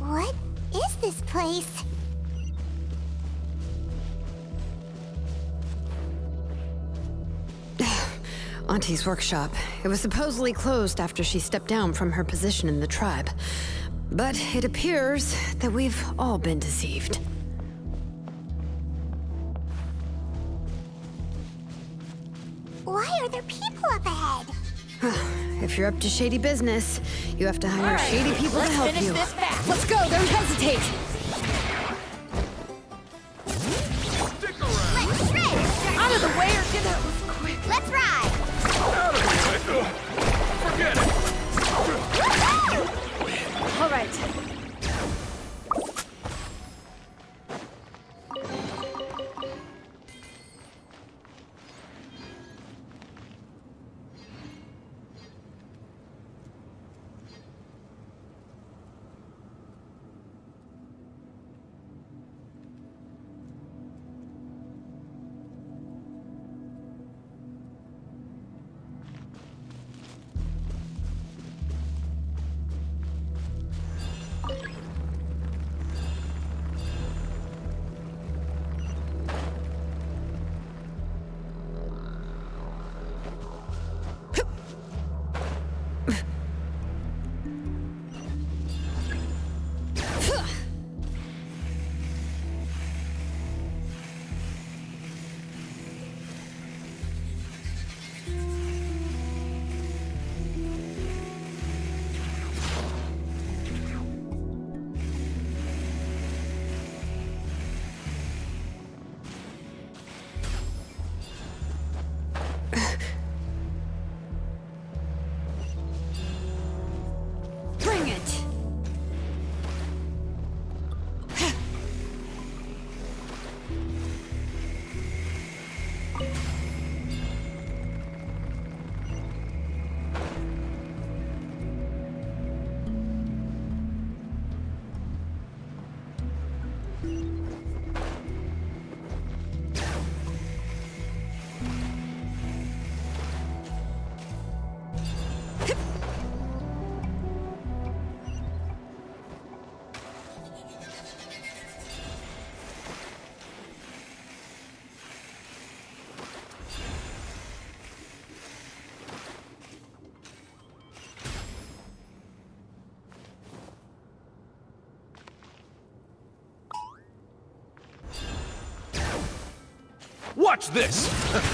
What is this place? Auntie's workshop. It was supposedly closed after she stepped down from her position in the tribe. But it appears that we've all been deceived. Why are there people up ahead? If you're up to shady business, you have to hire shady people to help you. Let's go, don't hesitate! Let's shred! Out of the way or get out was quick. Let's ride! Out of the way! Forget it! All right. Bring it! Watch this! Out of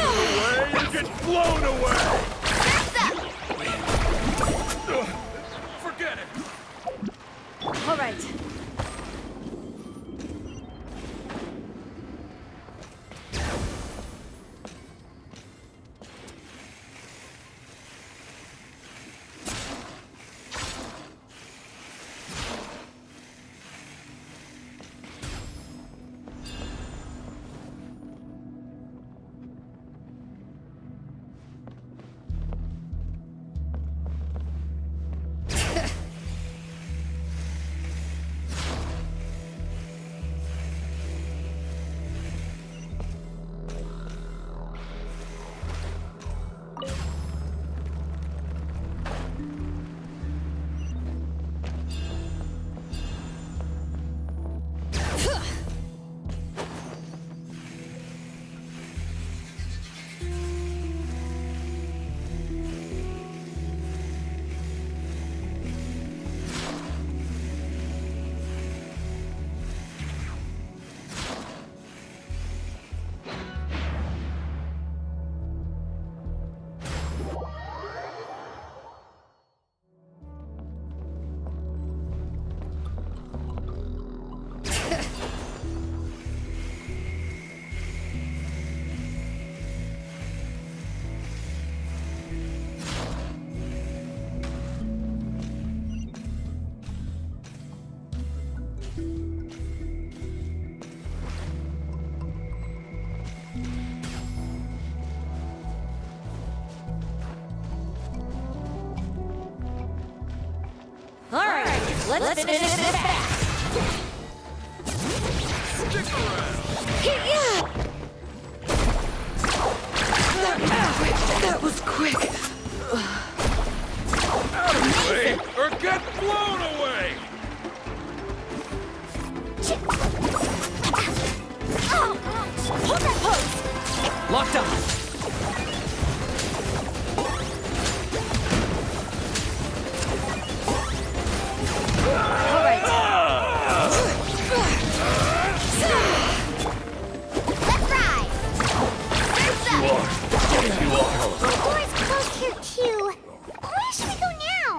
the way, you get blown away! Forget it! All right. Let's finish this fast! Stick around! That was quick! Out of the way, or get blown away! Hold that pose! Locked up! Let's ride! You are. The door's closed here too. Where should we go now?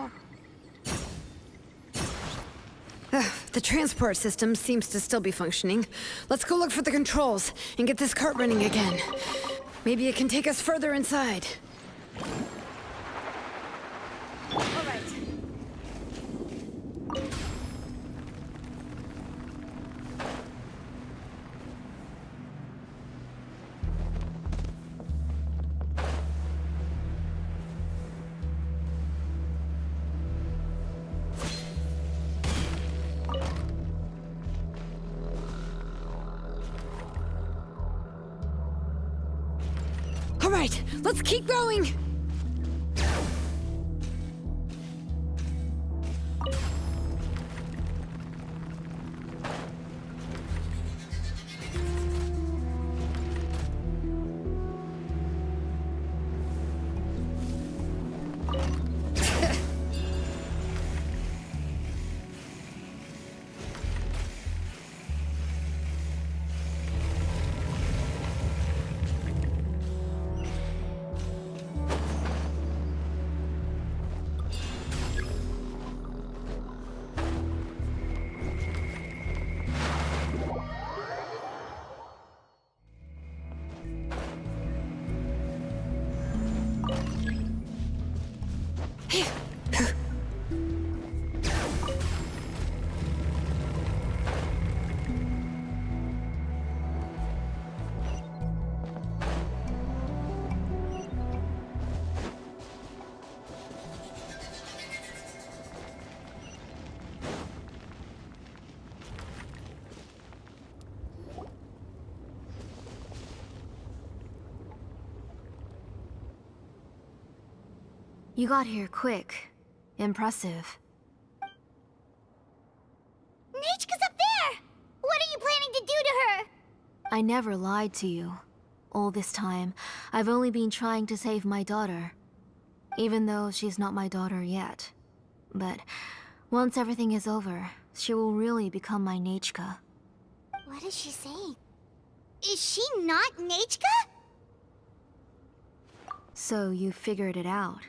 The transport system seems to still be functioning. Let's go look for the controls and get this cart running again. Maybe it can take us further inside. All right, let's keep going. You got here quick. Impressive. Nechka's up there! What are you planning to do to her? I never lied to you. All this time, I've only been trying to save my daughter. Even though she's not my daughter yet. But once everything is over, she will really become my Nechka. What is she saying? Is she not Nechka? So you figured it out.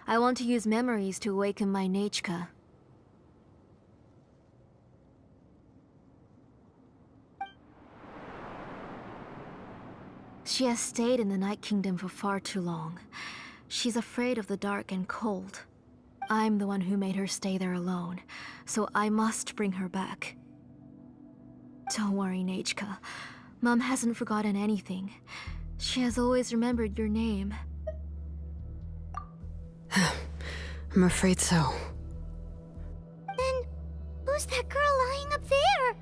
I want to use memories to awaken my Nechka. She has stayed in the Night Kingdom for far too long. She's afraid of the dark and cold. I'm the one who made her stay there alone, so I must bring her back. Don't worry, Nechka. Mom hasn't forgotten anything. She has always remembered your name. I'm afraid so. Then, who's that girl lying up there?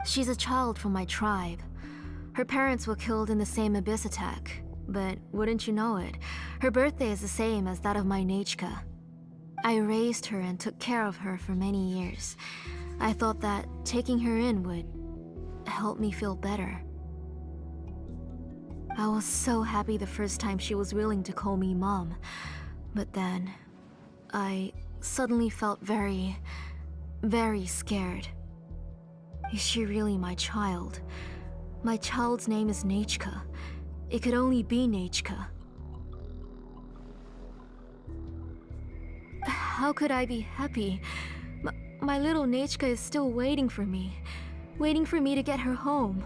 She's a child from my tribe. Her parents were killed in the same abyss attack. But wouldn't you know it, her birthday is the same as that of my Nechka. I raised her and took care of her for many years. I thought that taking her in would help me feel better. I was so happy the first time she was willing to call me Mom. But then, I suddenly felt very, very scared. Is she really my child? My child's name is Nechka. It could only be Nechka. how could I be happy? My little Nechka is still waiting for me to get her home.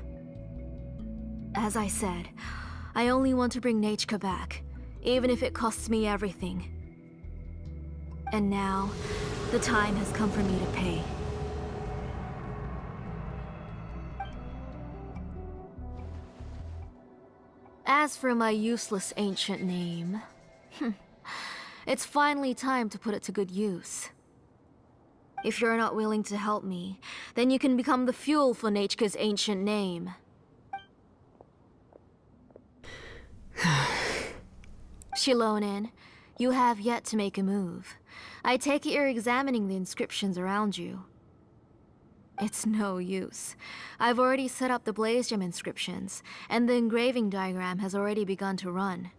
As I said, I only want to bring Nechka back, even if it costs me everything. And now, the time has come for me to pay. As for my useless ancient name, it's finally time to put it to good use. If you're not willing to help me, then you can become the fuel for Nechka's ancient name. Shilonen, you have yet to make a move. I take it you're examining the inscriptions around you. It's no use. I've already set up the Blaze Gem inscriptions, and the engraving diagram has already begun to run.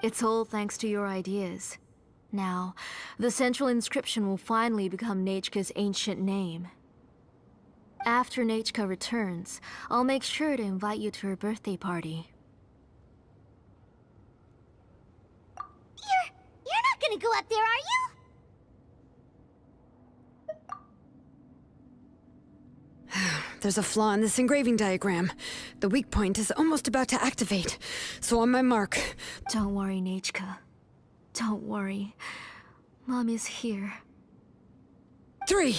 It's all thanks to your ideas. Now, the central inscription will finally become Nechka's ancient name. After Nechka returns, I'll make sure to invite you to her birthday party. You're not gonna go up there, are you? There's a flaw in this engraving diagram. The weak point is almost about to activate. So on my mark. Don't worry, Nechka. Don't worry. Mom is here. 3.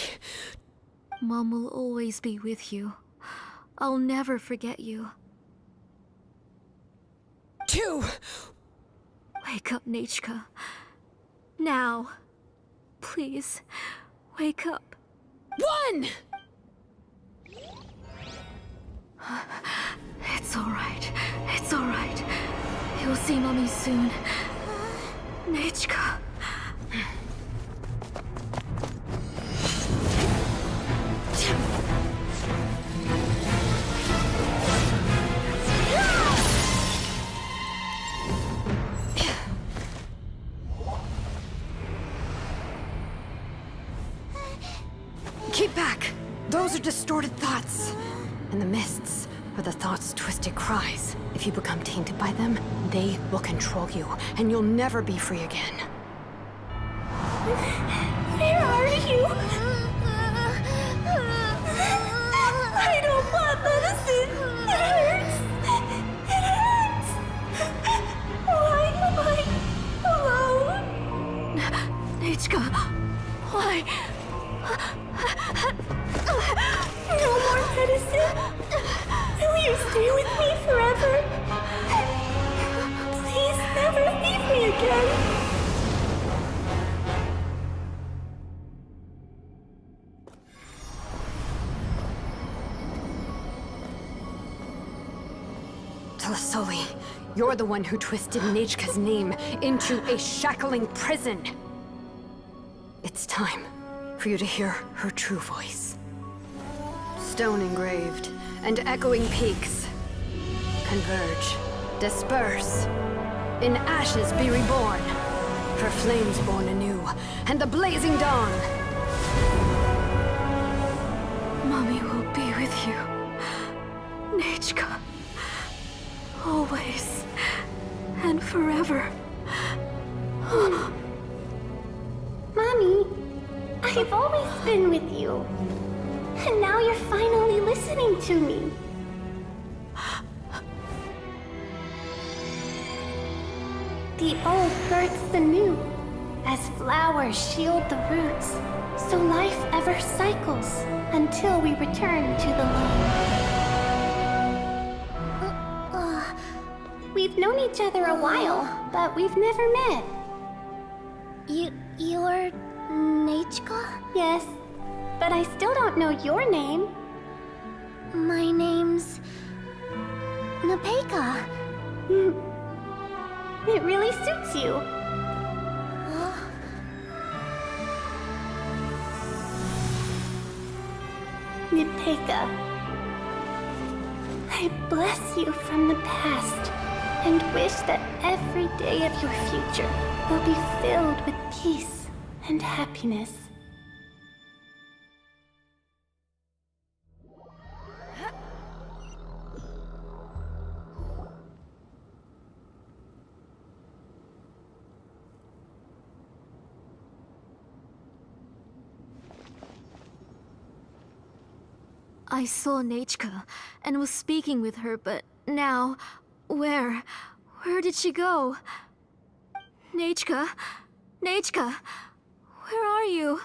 Mom will always be with you. I'll never forget you. 2. Wake up, Nechka. Now. Please, wake up. 1! It's alright. It's alright. You'll see Mommy soon. Nechka. Keep back! Those are distorted thoughts. And the mists are the thoughts' twisted cries. If you become tainted by them, they will control you, and you'll never be free again. Where are you? I don't want medicine. It hurts. It hurts. Why am I alone? Nechka, why? No more medicine. Will you stay with me forever? Please never leave me again. Tlasoli, you're the one who twisted Nechka's name into a shackling prison. It's time for you to hear her true voice. Stone engraved and echoing peaks converge, disperse, in ashes be reborn, for flames born anew, and the blazing dawn. Mommy will be with you. Nechka. Always. And forever. Mommy, I've always been with you. And now you're finally listening to me. The old births the new, as flowers shield the roots, so life ever cycles until we return to the loam. We've known each other a while, but we've never met. You're Nechka? Yes, but I still don't know your name. My name's Nepeka. It really suits you. Nepeka, I bless you from the past and wish that every day of your future will be filled with peace and happiness. I saw Nechka and was speaking with her, but now, where did she go? Nechka? Nechka? Where are you?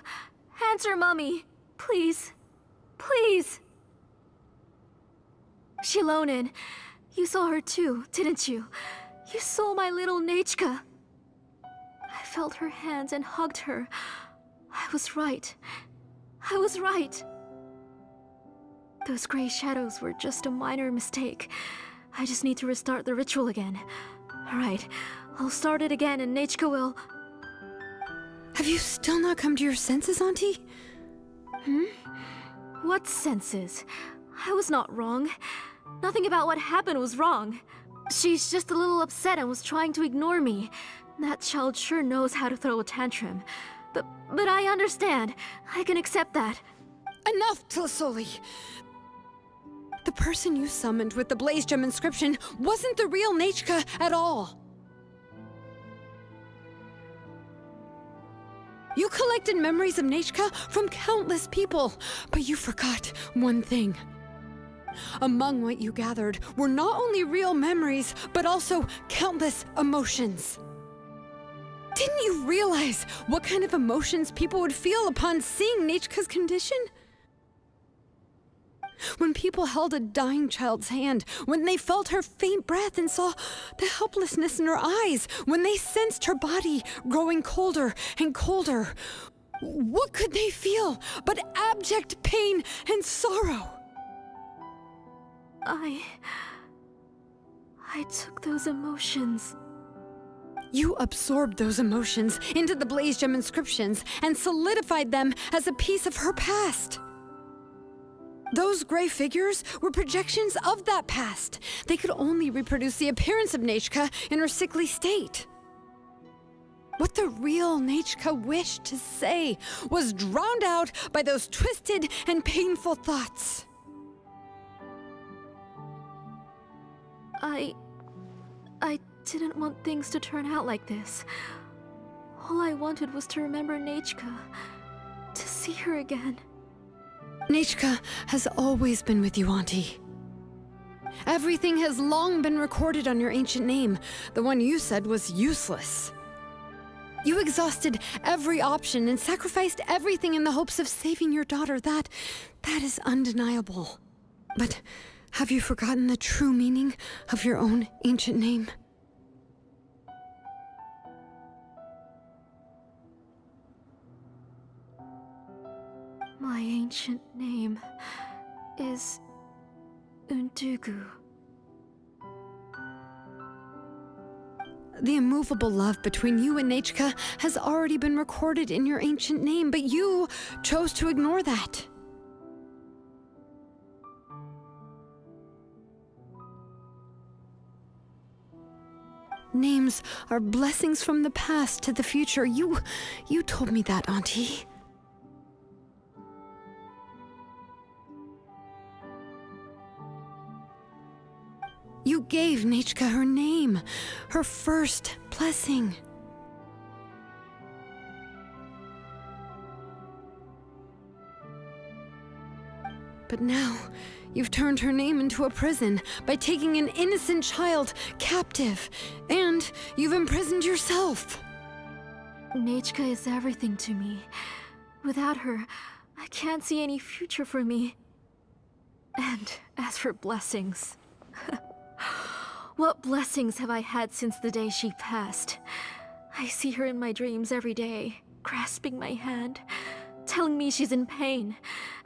Answer, Mommy. Please. Please. Shilonen, you saw her too, didn't you? You saw my little Nechka. I felt her hands and hugged her. I was right. I was right. Those gray shadows were just a minor mistake. I just need to restart the ritual again. Alright, I'll start it again and Nechka will... Have you still not come to your senses, Auntie? What senses? I was not wrong. Nothing about what happened was wrong. She's just a little upset and was trying to ignore me. That child sure knows how to throw a tantrum. But I understand. I can accept that. Enough, Tlasoli! The person you summoned with the Blaze Gem inscription wasn't the real Nechka at all. You collected memories of Nechka from countless people, but you forgot one thing. Among what you gathered were not only real memories, but also countless emotions. Didn't you realize what kind of emotions people would feel upon seeing Nechka's condition? When people held a dying child's hand, when they felt her faint breath and saw the helplessness in her eyes, when they sensed her body growing colder and colder, what could they feel but abject pain and sorrow? I took those emotions. You absorbed those emotions into the Blaze Gem inscriptions and solidified them as a piece of her past. Those gray figures were projections of that past. They could only reproduce the appearance of Nechka in her sickly state. What the real Nechka wished to say was drowned out by those twisted and painful thoughts. I didn't want things to turn out like this. All I wanted was to remember Nechka, to see her again. Nechka has always been with you, Auntie. Everything has long been recorded on your ancient name, the one you said was useless. You exhausted every option and sacrificed everything in the hopes of saving your daughter. That is undeniable. But have you forgotten the true meaning of your own ancient name? My ancient name is Undugu. The immovable love between you and Nechka has already been recorded in your ancient name, but you chose to ignore that. Names are blessings from the past to the future. You told me that, Auntie. You gave Nechka her name, her first blessing. But now, you've turned her name into a prison by taking an innocent child captive, and you've imprisoned yourself. Nechka is everything to me. Without her, I can't see any future for me. And as for blessings... What blessings have I had since the day she passed? I see her in my dreams every day, grasping my hand, telling me she's in pain,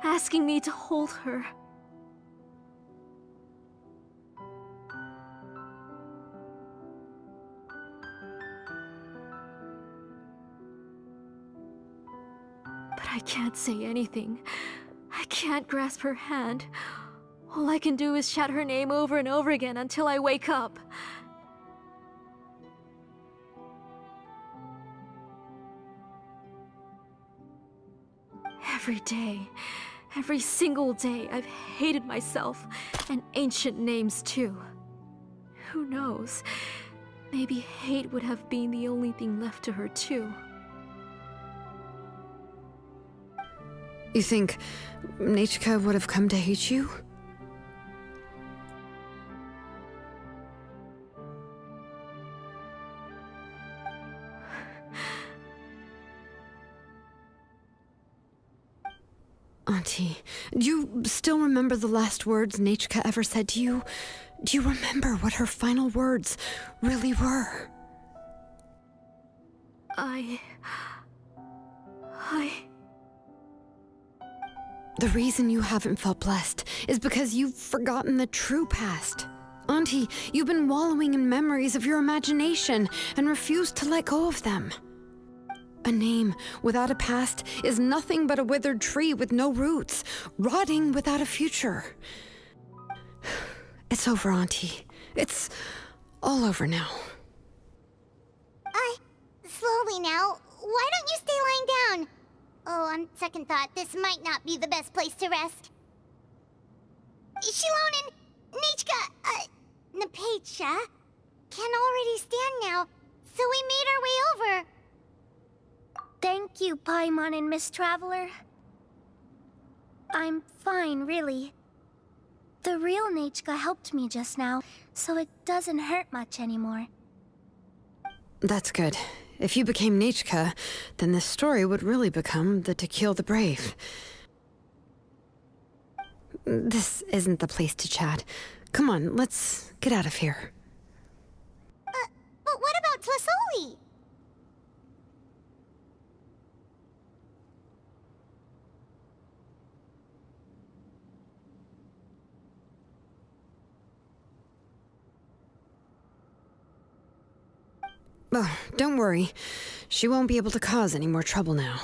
asking me to hold her. But I can't say anything. I can't grasp her hand. All I can do is shout her name over and over again until I wake up. Every day, every single day, I've hated myself, and ancient names too. Who knows? Maybe hate would have been the only thing left to her too. You think Nichka would have come to hate you? Auntie, do you still remember the last words Nichka ever said to you? Do you remember what her final words really were? The reason you haven't felt blessed is because you've forgotten the true past. Auntie, you've been wallowing in memories of your imagination and refused to let go of them. A name without a past is nothing but a withered tree with no roots, rotting without a future. It's over, Auntie. It's all over now. Slowly now. Why don't you stay lying down? Oh, on second thought, this might not be the best place to rest. Shilonen, Nichka, Napecha can already stand now, so we made our way over. Thank you, Paimon and Miss Traveler. I'm fine, really. The real Nichka helped me just now, so it doesn't hurt much anymore. That's good. If you became Nichka, then this story would really become the To Kill the Brave. This isn't the place to chat. Come on, let's get out of here. But what about Tlasoli? Oh, don't worry. She won't be able to cause any more trouble now.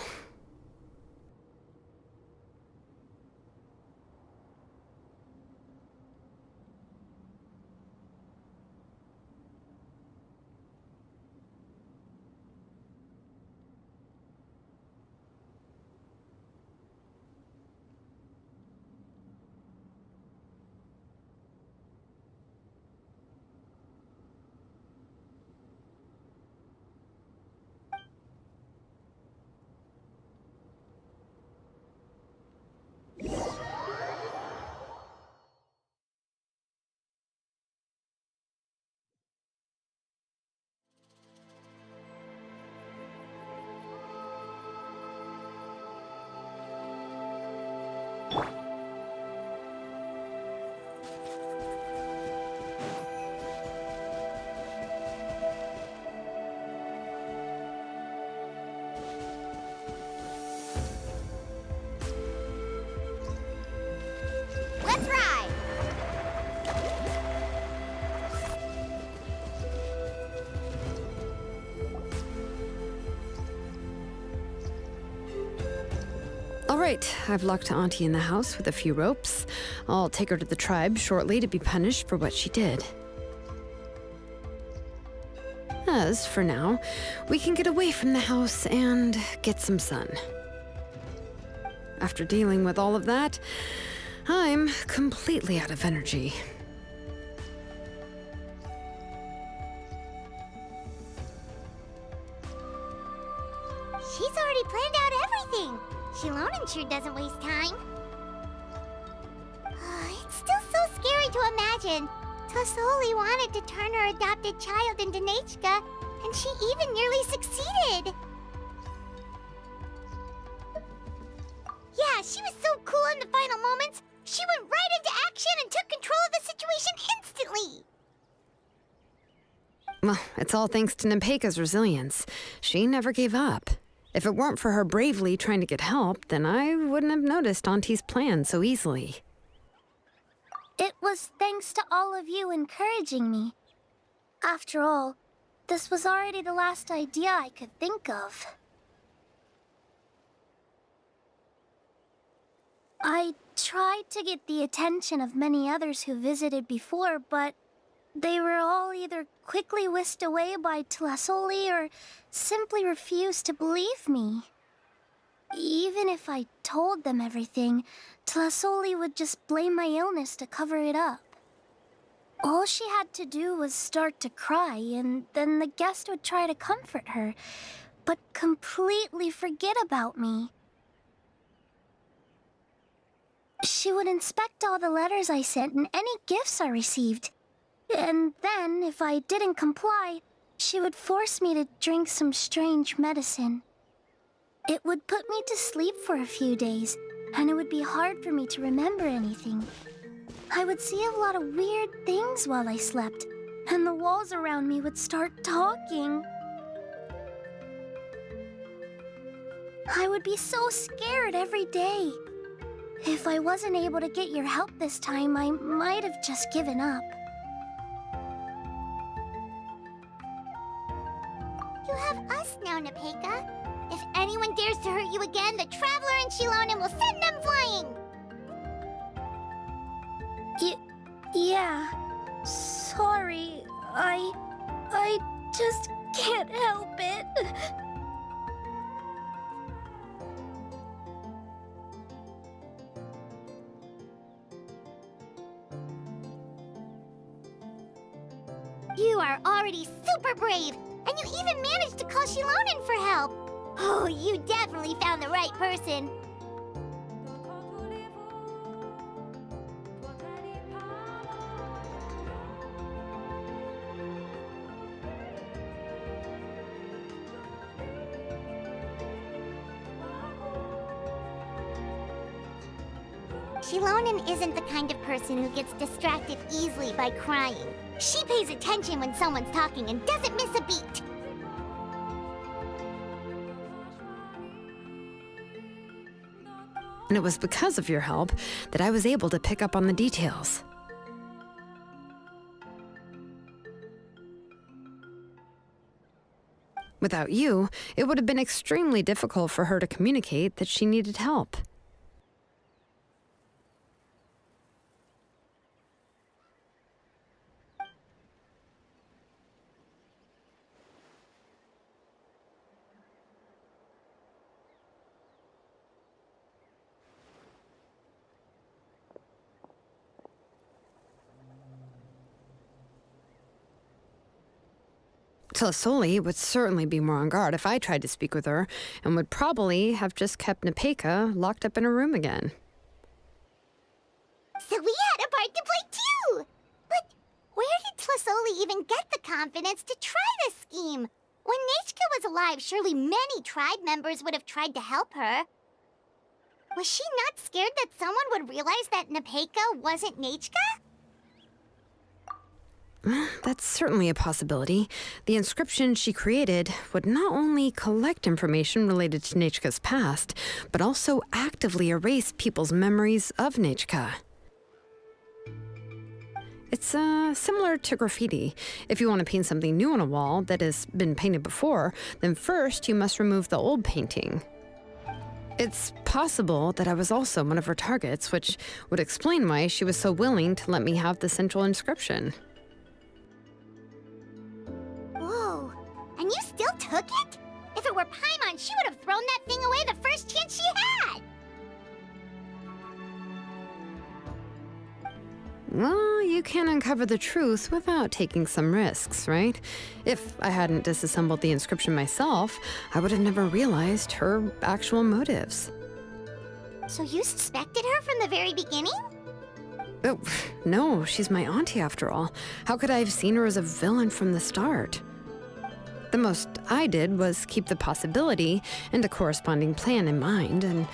Let's ride! All right, I've locked Auntie in the house with a few ropes. I'll take her to the tribe shortly to be punished for what she did. As for now, we can get away from the house and get some sun. After dealing with all of that, I'm completely out of energy. She's already planned out everything. Shilonen sure doesn't waste time. It's still so scary to imagine. Tlasoli wanted to turn her adopted child into Nichka, and she even nearly succeeded. Yeah, she was so cool in the final moments. She went right into action and took control of the situation instantly. Well, it's all thanks to Nepeka's resilience. She never gave up. If it weren't for her bravely trying to get help, then I wouldn't have noticed Auntie's plan so easily. It was thanks to all of you encouraging me. After all, this was already the last idea I could think of. I tried to get the attention of many others who visited before, but they were all either quickly whisked away by Tlasoli or simply refused to believe me. Even if I told them everything, Tlasoli would just blame my illness to cover it up. All she had to do was start to cry, and then the guest would try to comfort her, but completely forget about me. She would inspect all the letters I sent and any gifts I received. And then, if I didn't comply, she would force me to drink some strange medicine. It would put me to sleep for a few days, and it would be hard for me to remember anything. I would see a lot of weird things while I slept, and the walls around me would start talking. I would be so scared every day. If I wasn't able to get your help this time, I might have just given up. You have us now, Nepeka. If anyone dares to hurt you again, the Traveler and Shilonen will send them flying! Yeah. Sorry. I just can't help it. You are already super brave, and you even managed to call Shilonen for help. Oh, you definitely found the right person. Shilonen isn't the kind of person who gets distracted easily by crying. She pays attention when someone's talking and doesn't miss a beat. And it was because of your help that I was able to pick up on the details. Without you, it would have been extremely difficult for her to communicate that she needed help. Tlasoli would certainly be more on guard if I tried to speak with her, and would probably have just kept Nepeka locked up in her room again. So we had a part to play too! But where did Tlasoli even get the confidence to try this scheme? When Nechka was alive, surely many tribe members would have tried to help her. Was she not scared that someone would realize that Nepeka wasn't Nechka? That's certainly a possibility. The inscription she created would not only collect information related to Nechka's past, but also actively erase people's memories of Nechka. It's similar to graffiti. If you want to paint something new on a wall that has been painted before, then first you must remove the old painting. It's possible that I was also one of her targets, which would explain why she was so willing to let me have the central inscription. Whoa, and you still took it? If it were Paimon, she would have thrown that thing away the first chance she had! Well, you can't uncover the truth without taking some risks, right? If I hadn't disassembled the inscription myself, I would have never realized her actual motives. So you suspected her from the very beginning? Oh, no, she's my auntie after all. How could I have seen her as a villain from the start? The most I did was keep the possibility and a corresponding plan in mind, and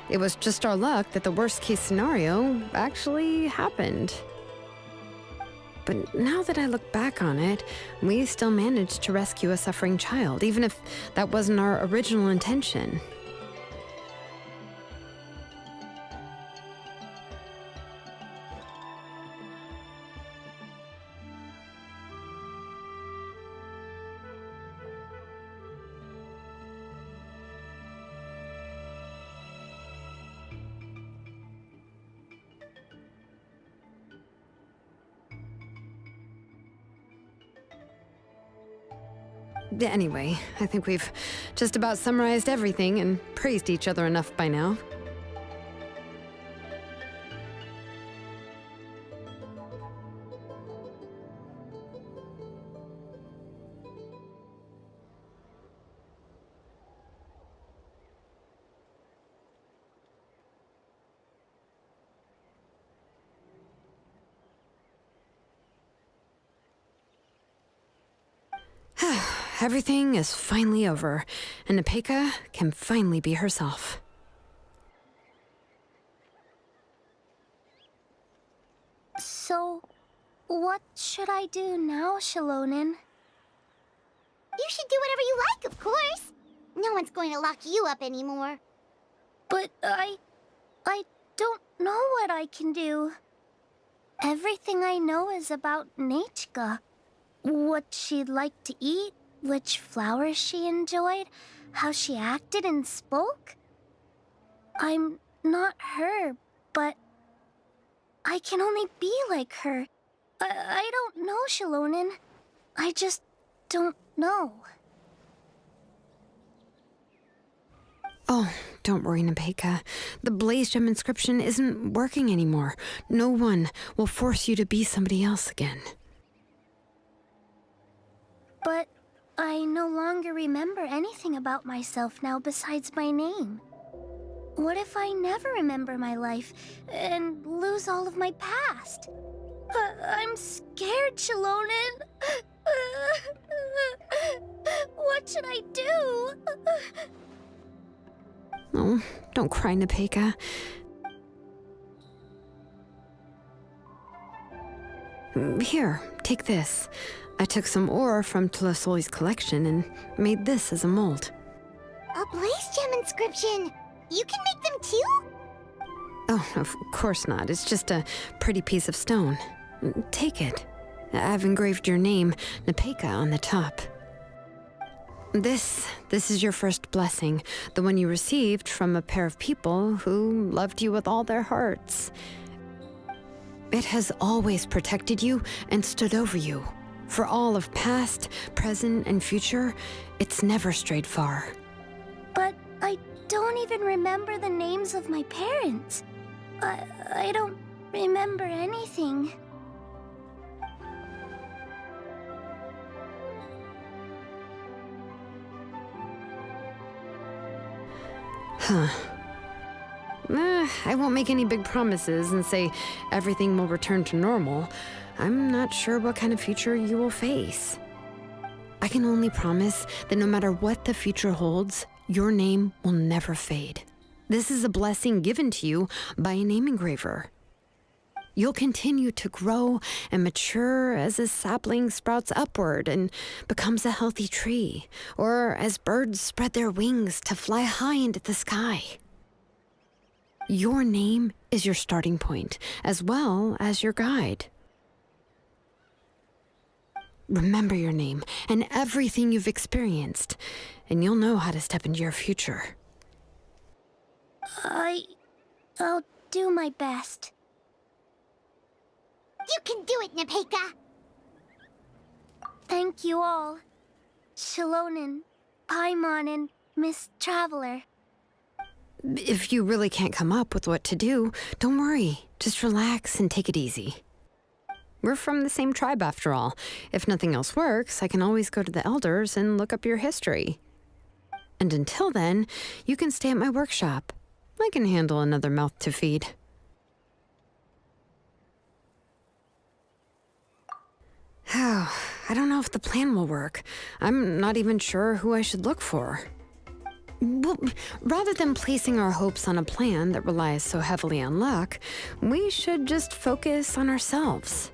it was just our luck that the worst-case scenario actually happened. But now that I look back on it, we still managed to rescue a suffering child, even if that wasn't our original intention. Anyway, I think we've just about summarized everything and praised each other enough by now. everything is finally over, and Nepeka can finally be herself. So, what should I do now, Shalonin? You should do whatever you like, of course. No one's going to lock you up anymore. But I don't know what I can do. Everything I know is about Nechka. What she'd like to eat, which flowers she enjoyed, how she acted and spoke. I'm not her, but I can only be like her. I don't know, Shalonin. I just don't know. Oh, don't worry, Nepeka. The Blaze Gem inscription isn't working anymore. No one will force you to be somebody else again. But I no longer remember anything about myself now besides my name. What if I never remember my life and lose all of my past? I'm scared, Shalonin. What should I do? Oh, don't cry, Nepeka. Here, take this. I took some ore from Tlasoli's collection and made this as a mold. A Blaze Gem inscription! You can make them too? Oh, of course not. It's just a pretty piece of stone. Take it. I've engraved your name, Nepeka, on the top. This is your first blessing, the one you received from a pair of people who loved you with all their hearts. It has always protected you and stood over you. For all of past, present, and future, it's never strayed far. But I don't even remember the names of my parents. I don't remember anything. Huh. I won't make any big promises and say everything will return to normal. I'm not sure what kind of future you will face. I can only promise that no matter what the future holds, your name will never fade. This is a blessing given to you by a name engraver. You'll continue to grow and mature as a sapling sprouts upward and becomes a healthy tree, or as birds spread their wings to fly high into the sky. Your name is your starting point, as well as your guide. Remember your name and everything you've experienced, and you'll know how to step into your future. I'll do my best. You can do it, Nepeka! Thank you all. Shalonin, Paimon, and Miss Traveler. If you really can't come up with what to do, don't worry. Just relax and take it easy. We're from the same tribe after all. If nothing else works, I can always go to the elders and look up your history. And until then, you can stay at my workshop. I can handle another mouth to feed. Oh, I don't know if the plan will work. I'm not even sure who I should look for. Well, rather than placing our hopes on a plan that relies so heavily on luck, we should just focus on ourselves.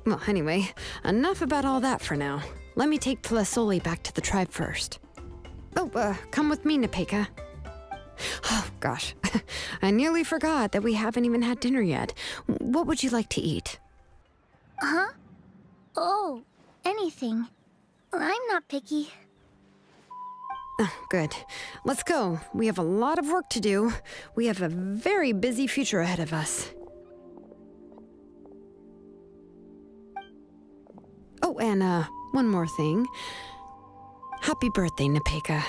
Well, anyway, enough about all that for now. Let me take Tlasoli back to the tribe first. Oh, come with me, Nepeka. Oh, gosh. I nearly forgot that we haven't even had dinner yet. What would you like to eat? Huh? Oh, anything. I'm not picky. Oh, good. Let's go. We have a lot of work to do. We have a very busy future ahead of us. Oh, and one more thing. Happy birthday, Nepeka.